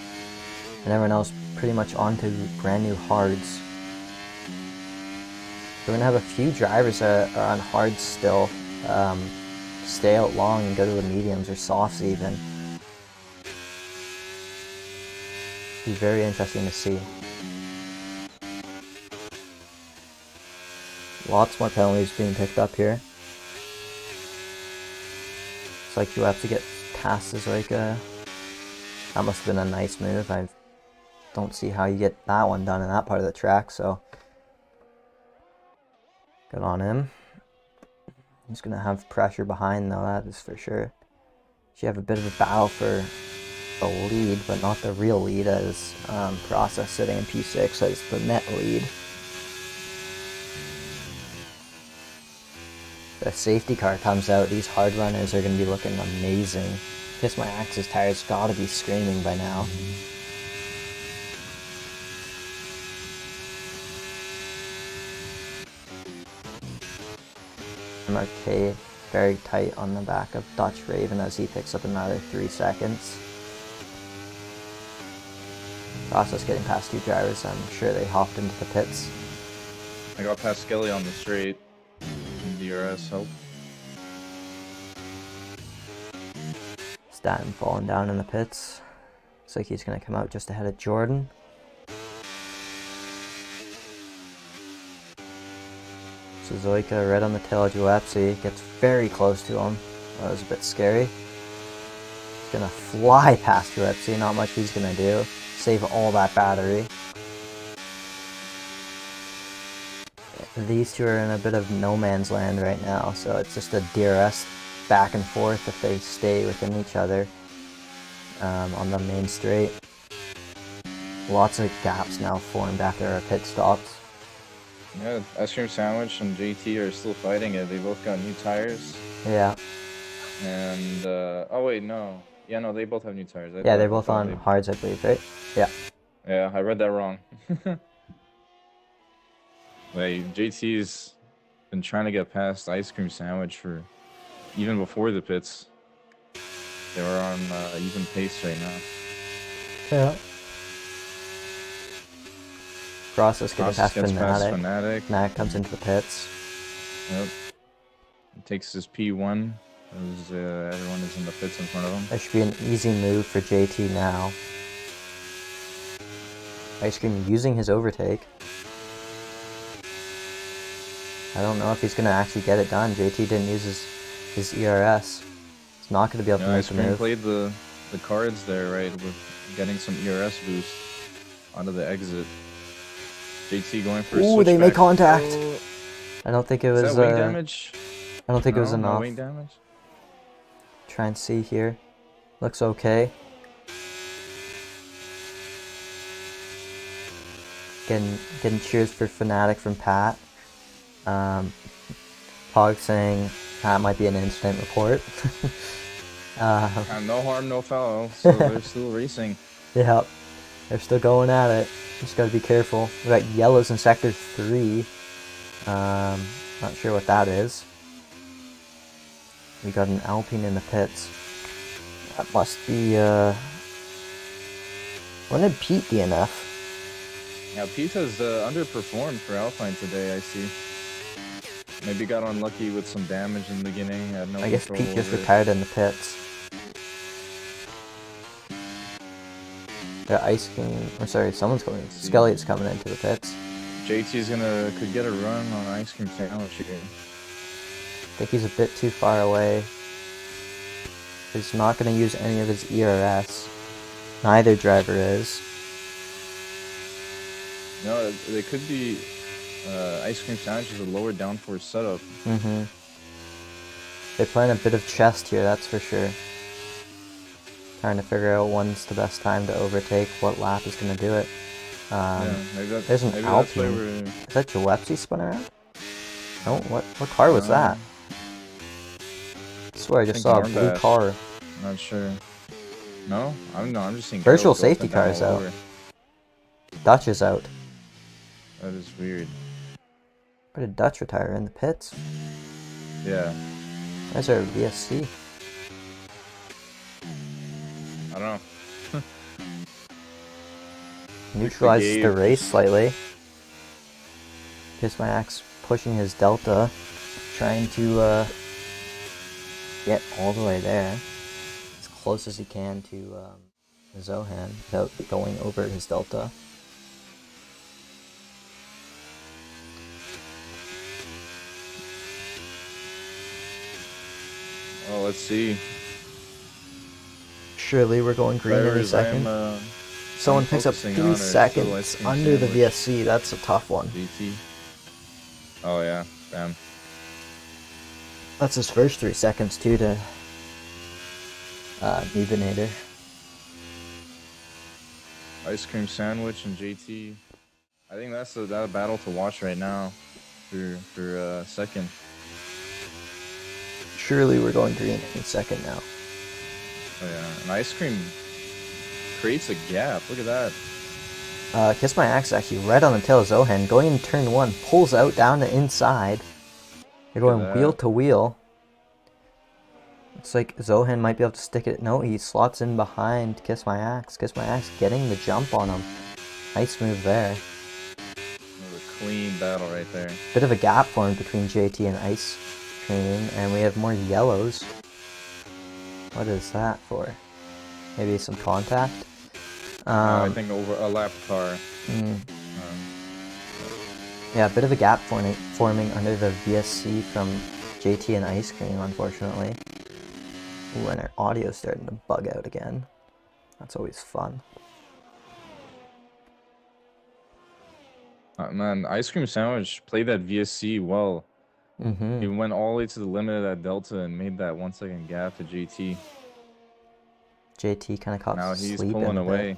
everyone else pretty much onto brand new hards. We're going to have a few drivers that are on hards still. Stay out long and go to the mediums or softs even. Be very interesting to see. Lots more penalties being picked up here. It's like you have to get past Zoika. That must have been a nice move. I don't see how you get that one done in that part of the track, so good on him. He's going to have pressure behind, though, that is for sure. You have a bit of a battle for the lead, but not the real lead, as Process sitting in P6 as the net lead. The safety car comes out. These hard runners are going to be looking amazing. Kiss My Axe's tires got to be screaming by now. MRK very tight on the back of Dutch Raven as he picks up another 3 seconds. Process getting past 2 drivers. I'm sure they hopped into the pits. I got past Skelly on the straight. DRS help. Statin falling down in the pits. Looks like he's going to come out just ahead of Jordan. So Zoika right on the tail of Joepsi, gets very close to him. That was a bit scary. He's going to fly past Joepsi, not much he's going to do. Save all that battery. These two are in a bit of no man's land right now, so it's just a DRS back and forth if they stay within each other on the main straight. Lots of gaps now formed after our pit stops. Yeah, Ice Cream Sandwich and JT are still fighting it. They both got new tires. Yeah. And, oh wait, no. Yeah, no, they both have new tires. Yeah, they're both on hards, I believe, right? Yeah. Yeah, I read that wrong. Like, JT's been trying to get past Ice Cream Sandwich for even before the pits. They were on even pace right now. Yeah. Process getting past Fanatic. Fanatic comes into the pits. Yep. He takes his P1 as everyone is in the pits in front of him. That should be an easy move for JT now. Ice Cream using his overtake. I don't know if he's gonna actually get it done. JT didn't use his ERS. He's not gonna be able to make Ice the Cream move. played the cards there, right, with getting some ERS boost onto the exit. JT going for a Ooh, switchback. they make contact. Oh, I don't think it is was. that wing damage? I don't think it was No enough. wing damage. Try and see here. Looks okay. Getting cheers for Fnatic from Pat. Pog saying that might be an incident report. No harm, no foul. So they're still racing. Yep, they're still going at it. Just gotta be careful. We got yellows in sector 3. Not sure what that is. We got an Alpine in the pits. That must be when did Pete DNF? Yeah, Pete has underperformed for Alpine today, I see. Maybe got unlucky with some damage in the beginning. Had no I guess control Pete just over it. retired in the pits. The ice cream. I'm sorry, someone's going. Skelly's coming into the pits. JT's could get a run on ice cream sandwich here. I think he's a bit too far away. He's not going to use any of his ERS. Neither driver is. No, they could be ice cream sandwiches with lower downforce setup. They're playing a bit of chess here, that's for sure. Trying to figure out when's the best time to overtake, what lap is going to do it. Yeah, there's an Alpine. Is that Gillespie spun around? No, what car was that? I swear I just saw a blue car. Not sure. No, I'm just seeing Virtual Carol go up safety and down car is all out. over. Dutch is out. That is weird. Where did Dutch retire? In the pits? Yeah. Where's our VSC? I don't know. Neutralizes the race slightly. Kiss My Axe pushing his Delta. Trying to get all the way there. As close as he can to Zohan without going over his Delta. Well, let's see. Surely we're going green in a second. Someone picks up 3 seconds under the VSC. That's a tough one. GT. Oh yeah, bam. That's his first 3 seconds too to Mubinator. Ice cream sandwich and JT. I think that's that battle to watch right now for second. Surely we're going green in second now. Oh yeah, and ice cream creates a gap. Look at that. Kiss My Axe actually right on the tail of Zohan. Going in turn 1, pulls out down the inside. They're going wheel to wheel. Looks like Zohan might be able to stick it. No, he slots in behind Kiss My Axe. Kiss My Axe getting the jump on him. Nice move there. A clean battle right there. Bit of a gap formed between JT and Ice Cream, and we have more yellows. What is that for? Maybe some contact? I think over a lap car. Yeah, a bit of a gap forming under the VSC from JT and Ice Cream, unfortunately. Ooh, and our audio's starting to bug out again. That's always fun. Man, ice cream sandwich played that VSC well. He went all the way to the limit of that delta and made that 1 second gap to JT. JT kind of caught now he's sleeping pulling away.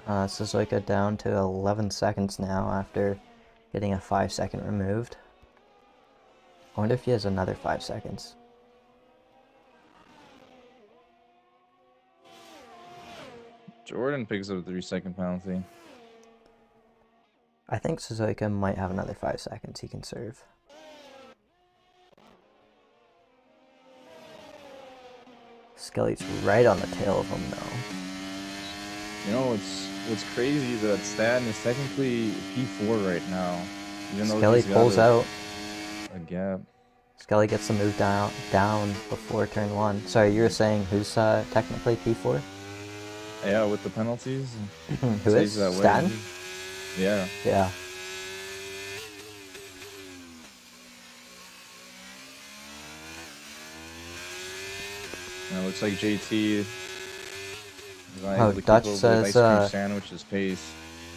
Suzuka down to 11 seconds now after getting a 5 second removed. I wonder if he has another 5 seconds. Jordan picks up a 3 second penalty. I think Suzuka might have another 5 seconds he can serve. Skelly's right on the tail of him though. You know, what's crazy, that Staten is technically P4 right now. Even though Skelly pulls out. A gap. Skelly gets the move down before turn 1. Sorry, you were saying who's technically P4? Yeah, with the penalties. Who is? Saves that Stan? way. Yeah. Yeah. And it looks like JT is not Oh, able to keep Dutch up with says, Ice Cream Sandwich's pace.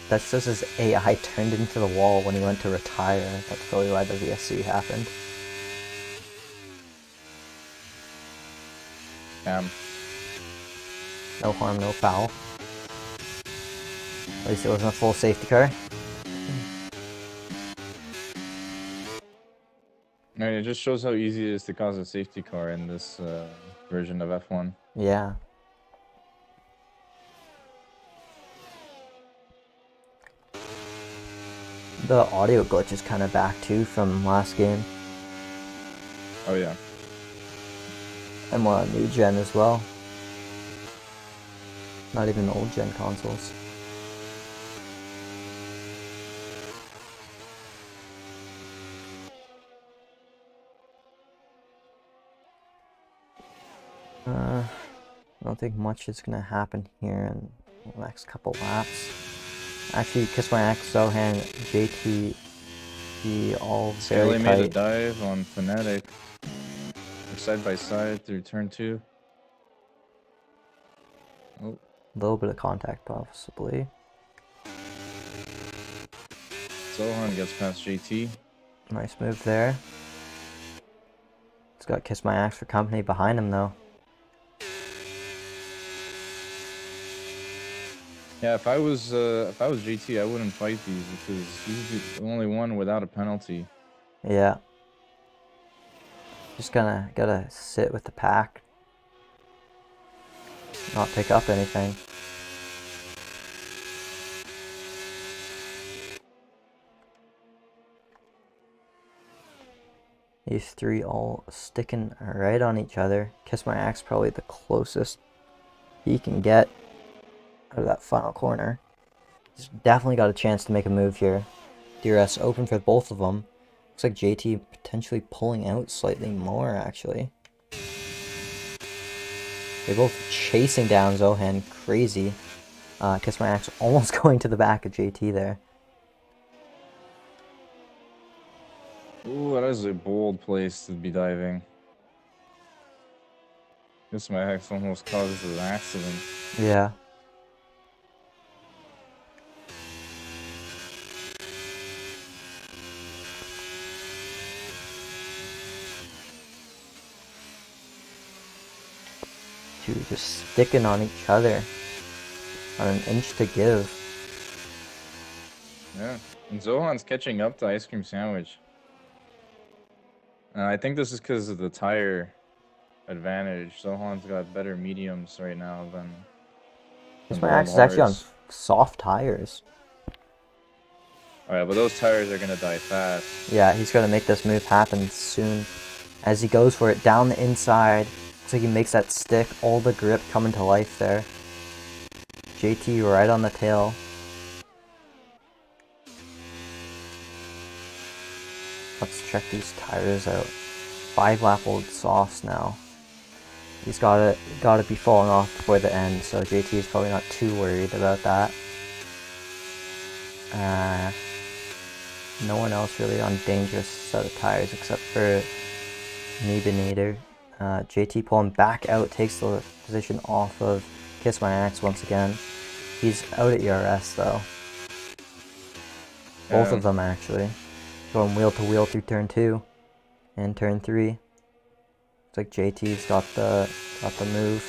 Dutch says his AI turned into the wall when he went to retire. That's probably why the VSC happened. Damn. No harm, no foul. At least it wasn't a full safety car. I mean, it just shows how easy it is to cause a safety car in this version of F1. Yeah. The audio glitch is kind of back too from last game. Oh yeah. And we're on new gen as well. Not even old gen consoles. I don't think much is gonna happen here in the next couple laps. Actually, Kiss My Axe, Zohan, JT, all very Scaly made a tight. dive on Fnatic. Side by side through turn 2. Oh. A little bit of contact possibly. Zohan gets past JT. Nice move there. He's got Kiss My Axe for company behind him though. Yeah, if I was JT, I wouldn't fight these because he's the only one without a penalty. Yeah. Just gotta sit with the pack. Not pick up anything. These three all sticking right on each other. Kiss My Axe probably the closest he can get out of that final corner. He's definitely got a chance to make a move here. DRS open for both of them. Looks like JT potentially pulling out slightly more actually. They're both chasing down Zohan crazy. Kiss My Axe almost going to the back of JT there. Ooh, that is a bold place to be diving. This my axe almost causes an accident. Yeah. Two just sticking on each other. On an inch to give. Yeah, and Zohan's catching up to Ice Cream Sandwich. I think this is because of the tire advantage. Zohan's got better mediums right now than Kiss My Axe is actually on soft tires. Alright, but those tires are gonna die fast. Yeah, he's gonna make this move happen soon. As he goes for it down the inside. Looks like he makes that stick, all the grip coming to life there. JT right on the tail. Let's check these tires out. 5-lap-old sauce now. He's gotta be falling off before the end, so JT is probably not too worried about that. No one else really on dangerous set of tires except for Nebenator. JT pulling back out, takes the position off of Kiss My Axe once again. He's out at ERS though. Both of them actually. Going wheel to wheel through turn 2 and turn 3. Looks like JT's got the move.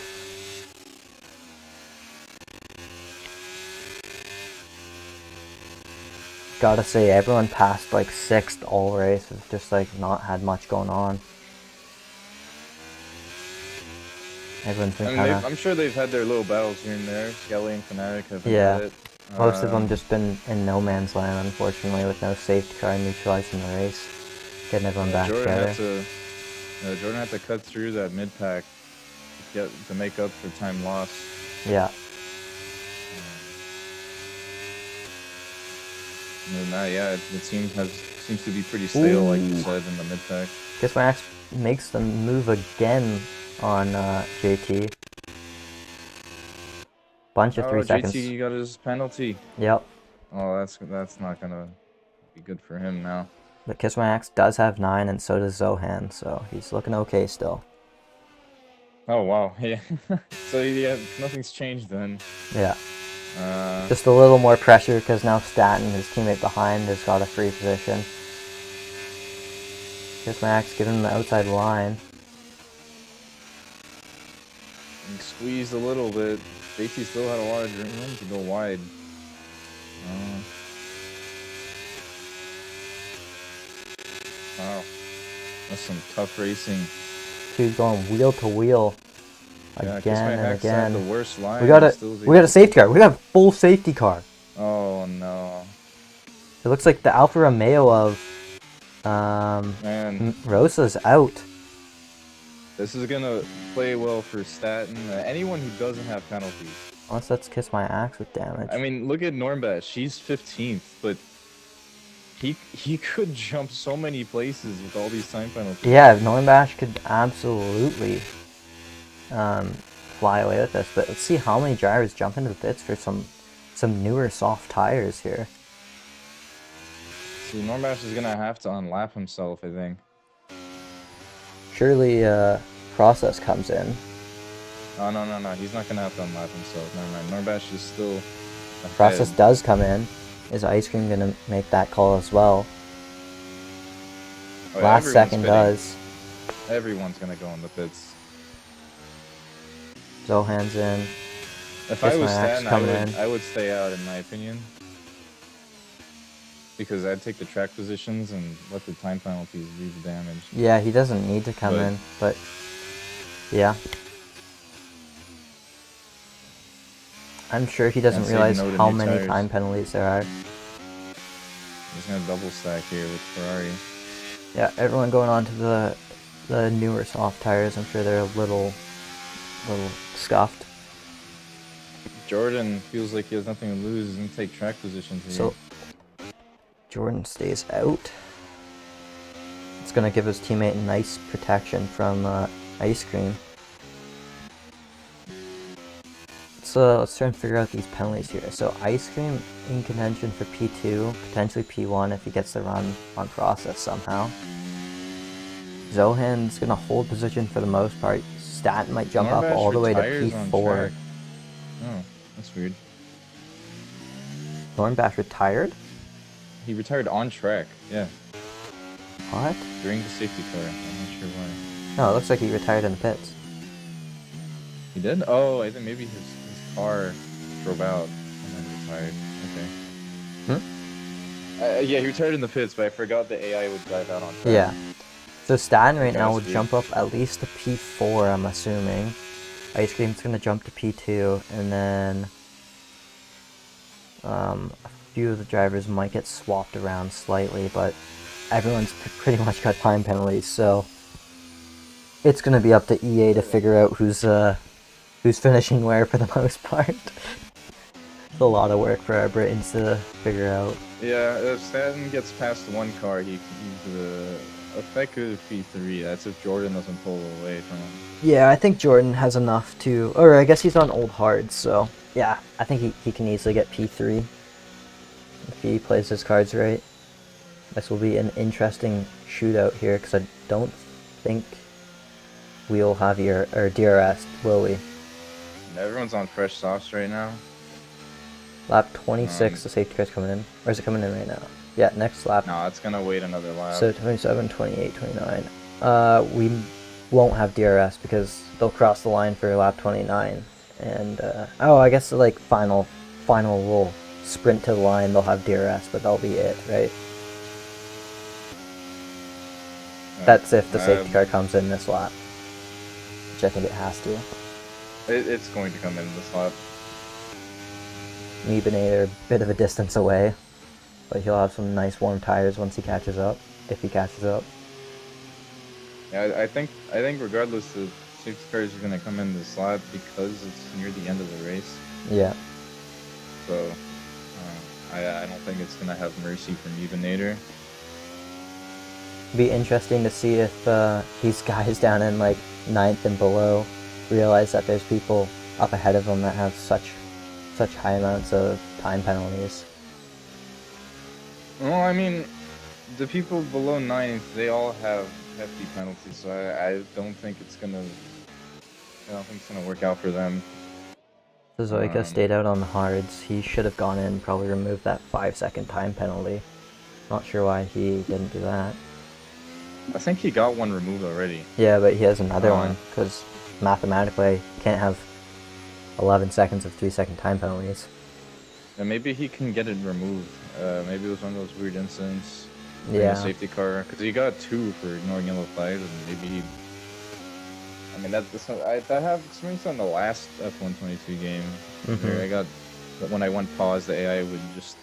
Gotta say, everyone past like 6th all race has just like not had much going on. Everyone's been kind of... I'm sure they've had their little battles here and there. Skelly and Fnatic have been Yeah. at it. Most of them just been in no man's land, unfortunately, with no safety car neutralizing the race. Getting everyone back together. Jordan had to cut through that mid-pack to make up for time lost. Yeah. And now, yeah, the team seems to be pretty stale, like you said, in the mid-pack. Kiss My Axe makes the move again on JT. Bunch of 3 seconds. JT got his penalty. Yep. Oh, that's not gonna be good for him now. But Kiss My Axe does have 9, and so does Zohan, so he's looking okay still. Oh wow, yeah. So yeah, nothing's changed then. Yeah. Just a little more pressure because now Staten, his teammate behind, has got a free position. Kiss My Axe giving him the outside line. He squeezed a little bit. JT still had a lot of room to go wide. Wow, that's some tough racing. Dude going wheel to wheel again and again. The worst line. We got a safety car. We got a full safety car. Oh no! It looks like the Alfa Romeo of Rosa's out. This is gonna play well for Staten. Anyone who doesn't have penalties. Unless that's Kiss My Axe with damage. I mean, look at Normbach. She's 15th, but he could jump so many places with all these time penalties. Yeah, Normbach could absolutely fly away with this. But let's see how many drivers jump into the pits for some newer soft tires here. See, Normbach is gonna have to unlap himself, I think. Surely Process comes in. Oh, no. He's not gonna have to unlap himself. Never mind. Normbach is still ahead. Process does come in. Is Ice Cream gonna make that call as well? Oh, Last second does. Everyone's gonna go in the pits. Zohan's in. If I was Staten, I would stay out, in my opinion. Because I'd take the track positions and let the time penalties do the damage. Yeah, he doesn't need to come in, but yeah. I'm sure he doesn't realize how many time penalties there are. He's gonna double stack here with Ferrari. Yeah, everyone going on to the newer soft tires. I'm sure they're a little scuffed. Jordan feels like he has nothing to lose. He's gonna take track positions here. So Jordan stays out. It's gonna give his teammate nice protection from Ice Cream. Let's try and figure out these penalties here. So Ice Cream in contention for P2, potentially P1 if he gets the run on Process somehow. Zohan's gonna hold position for the most part. Staten might jump up all the way to P4. Oh, that's weird. Normbach retired? He retired on track, yeah. What? During the safety car. I'm not sure why. No, it looks like he retired in the pits. He did? Oh, I think maybe his car drove out and then retired. Okay. Yeah, he retired in the pits, but I forgot the AI would drive out on track. Yeah. So Staten right now will jump up at least to P4, I'm assuming. Ice Cream's going to jump to P2, and then a few of the drivers might get swapped around slightly, but everyone's pretty much got time penalties, so it's going to be up to EA to figure out who's finishing where for the most part. It's a lot of work for our Britons to figure out. Yeah, if Staten gets past one car, he's effective P3. That's if Jordan doesn't pull away from him. Yeah, I think Jordan has enough to... Or I guess he's on old hards, so... Yeah, I think he can easily get P3 if he plays his cards right. This will be an interesting shootout here, because I don't think we'll have DRS, will we? Everyone's on fresh softs right now. Lap 26, the safety car's coming in. Or is it coming in right now? Yeah, next lap. No, it's going to wait another lap. So 27, 28, 29. We won't have DRS because they'll cross the line for lap 29. And, oh, I guess like final little sprint to the line, they'll have DRS, but that'll be it, right? That's if the safety car comes in this lap, which I think it has to. It's going to come in this lap. Meebinator, a bit of a distance away, but he'll have some nice warm tires once he catches up, if he catches up. Yeah, I think regardless, the safety car is going to come in this lap because it's near the end of the race. Yeah. So, I don't think it's going to have mercy from Meebinator. Be interesting to see if these guys down in like 9th and below realize that there's people up ahead of them that have such such high amounts of time penalties. Well, I mean, the people below 9th, they all have hefty penalties, so I don't think it's gonna work out for them. Zoika stayed out on the hards. He should have gone in, probably removed that 5-second time penalty. Not sure why he didn't do that. I think he got one removed already. Yeah, but he has another one, because mathematically you can't have 11 seconds of 3-second time penalties. And maybe he can get it removed. Maybe it was one of those weird incidents. Yeah. A safety car, because he got 2 for ignoring yellow flags, and maybe he. I mean, that have experience on the last F122 game. Where I got when I went pause, the AI would just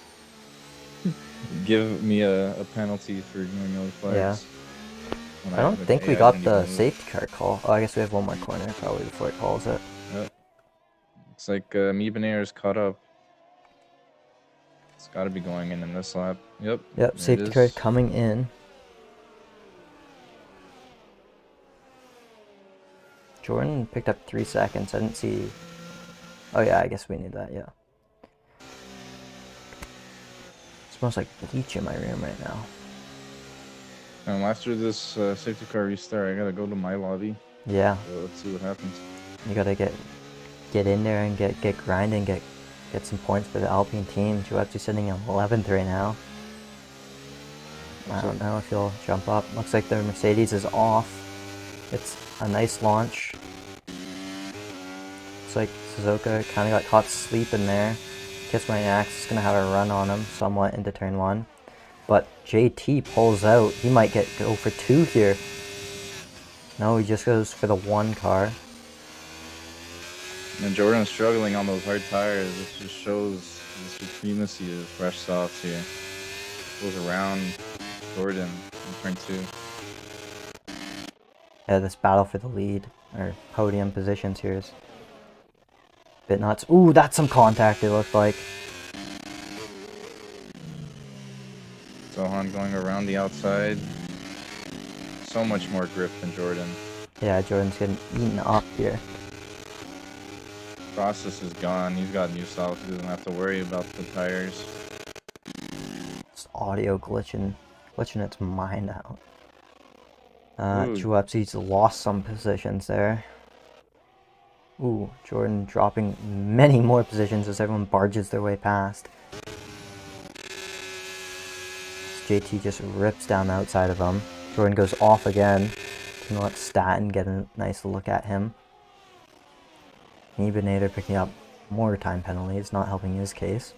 give me a penalty for ignoring yellow flags. Yeah. I don't think we got the safety car call. Oh, I guess we have one more corner probably before it calls it. Yep. It's like Mibenair is caught up. It's got to be going in this lap. Yep. Yep, safety car coming in. Jordan picked up 3 seconds. I didn't see. Oh yeah, I guess we need that. Yeah. It smells like bleach in my room right now. After this safety car restart, I gotta go to my lobby. Yeah. So let's see what happens. You gotta get in there and get grinding, get some points for the Alpine team. Juepsi sitting in 11th right now. I don't know if he'll jump up. Looks like the Mercedes is off. It's a nice launch. Looks like Suzuka kind of got caught sleeping there. Kiss My Axe is gonna have a run on him somewhat into turn 1. But JT pulls out. He might go for 2 here. No, he just goes for the 1 car. And Jordan's struggling on those hard tires. This just shows the supremacy of fresh softs here. Goes around Jordan in turn 2. Yeah, this battle for the lead, or podium positions here is a bit nuts. Ooh, that's some contact it looked like. Sohan going around the outside. So much more grip than Jordan. Yeah, Jordan's getting eaten up here. Process is gone. He's got new softs. He doesn't have to worry about the tires. It's audio glitching its mind out. Juepsi's lost some positions there. Ooh, Jordan dropping many more positions as everyone barges their way past. JT just rips down the outside of him. Jordan goes off again. Can let Staten get a nice look at him. Ebenator picking up more time penalties, not helping his case.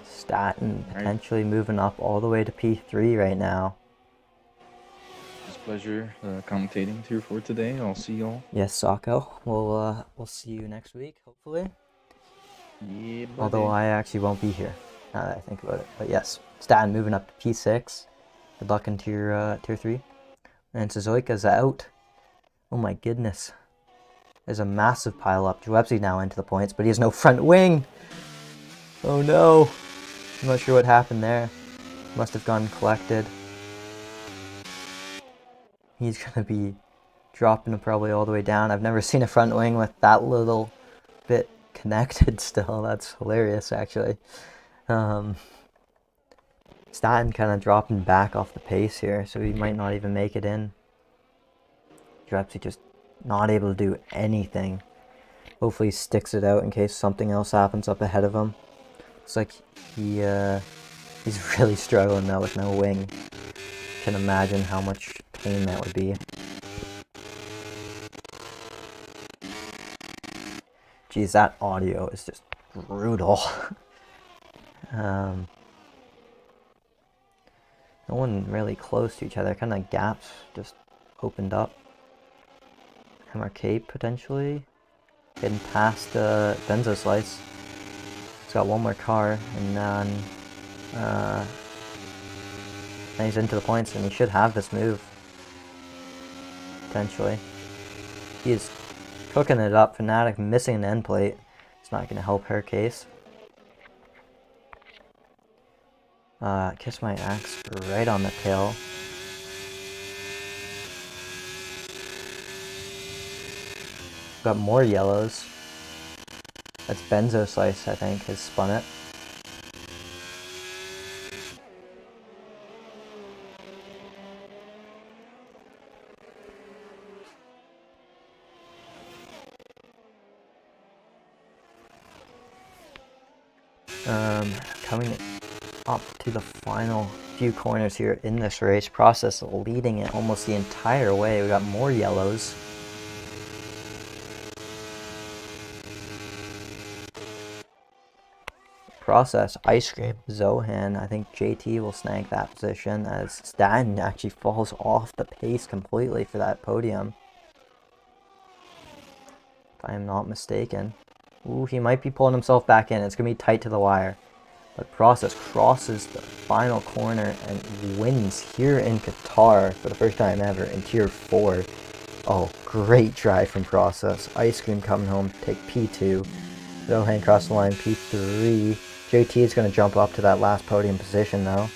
Staten potentially moving up all the way to P3 right now. It's a pleasure commentating here for today. I'll see y'all. Yes, Sako. We'll see you next week, hopefully. Yeah, buddy. Although I actually won't be here, now that I think about it. But yes, Staten moving up to P6. Good luck in tier 3. And Suzuka's out. Oh my goodness. There's a massive pile up. Juepsi now into the points, but he has no front wing. Oh no. I'm not sure what happened there. Must have gone collected. He's going to be dropping it probably all the way down. I've never seen a front wing with that little bit connected still. That's hilarious, actually. Staten kind of dropping back off the pace here, so he might not even make it in. Juepsi just not able to do anything. Hopefully he sticks it out in case something else happens up ahead of him. Looks like he's really struggling now with no wing. Can imagine how much pain that would be. Geez, that audio is just brutal. No one really close to each other. Kind of gaps just opened up. MRK potentially getting past Benzo Slice. He's got one more car, and then he's into the points, and he should have this move potentially. He is cooking it up. Fnatic missing an end plate. It's not going to help her case. Kiss My Axe right on the tail. Got more yellows. That's Benzo Slice, I think, has spun it. Coming up to the final few corners here in this race. Process leading it almost the entire way. We got more yellows. Process, Ice Cream, Zohan. I think JT will snag that position as Staten actually falls off the pace completely for that podium, if I am not mistaken. Ooh, he might be pulling himself back in. It's going to be tight to the wire. But Process crosses the final corner and wins here in Qatar for the first time ever in Tier 4. Oh, great drive from Process. Ice Cream coming home to take P2. Zohan cross the line, P3. JT is going to jump up to that last podium position though.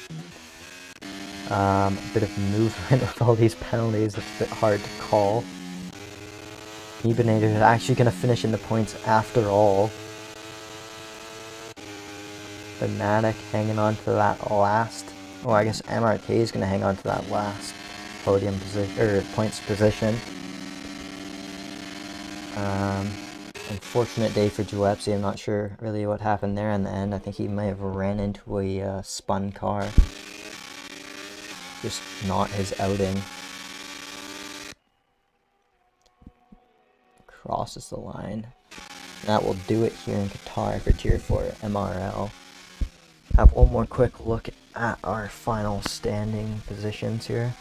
A bit of movement with all these penalties. It's a bit hard to call. Ebanator is actually going to finish in the points after all. Fnatic hanging on to that last. Oh, I guess MRK is going to hang on to that last podium position, or points position. Unfortunate day for Juepsi. I'm not sure really what happened there in the end. I think he may have ran into a spun car. Just not his outing. Crosses the line. That will do it here in Qatar for Tier 4 MRL. Have one more quick look at our final standing positions here.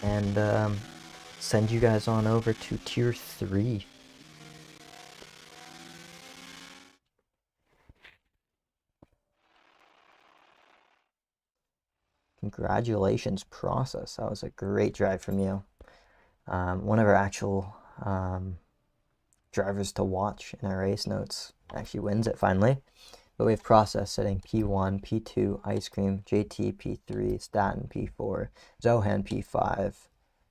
And send you guys on over to Tier 3. Congratulations, Process. That was a great drive from you. One of our actual drivers to watch in our race notes actually wins it finally. But we have Process sitting P1, P2, Ice Cream, JT P3, Staten P4, Zohan P5,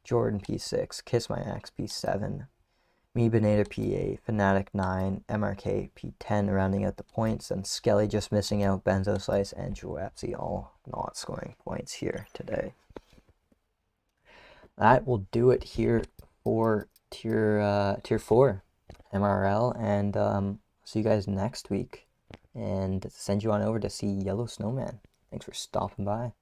Jordan P6, Kiss My Ex P7, Ebanator P8, Fnatic 9, MRK P10 rounding out the points, and Skelly just missing out, Benzo Slice and Juepsi all not scoring points here today. That will do it here for Tier 4 MRL, and see you guys next week. And send you on over to see Yellow Snowman. Thanks for stopping by.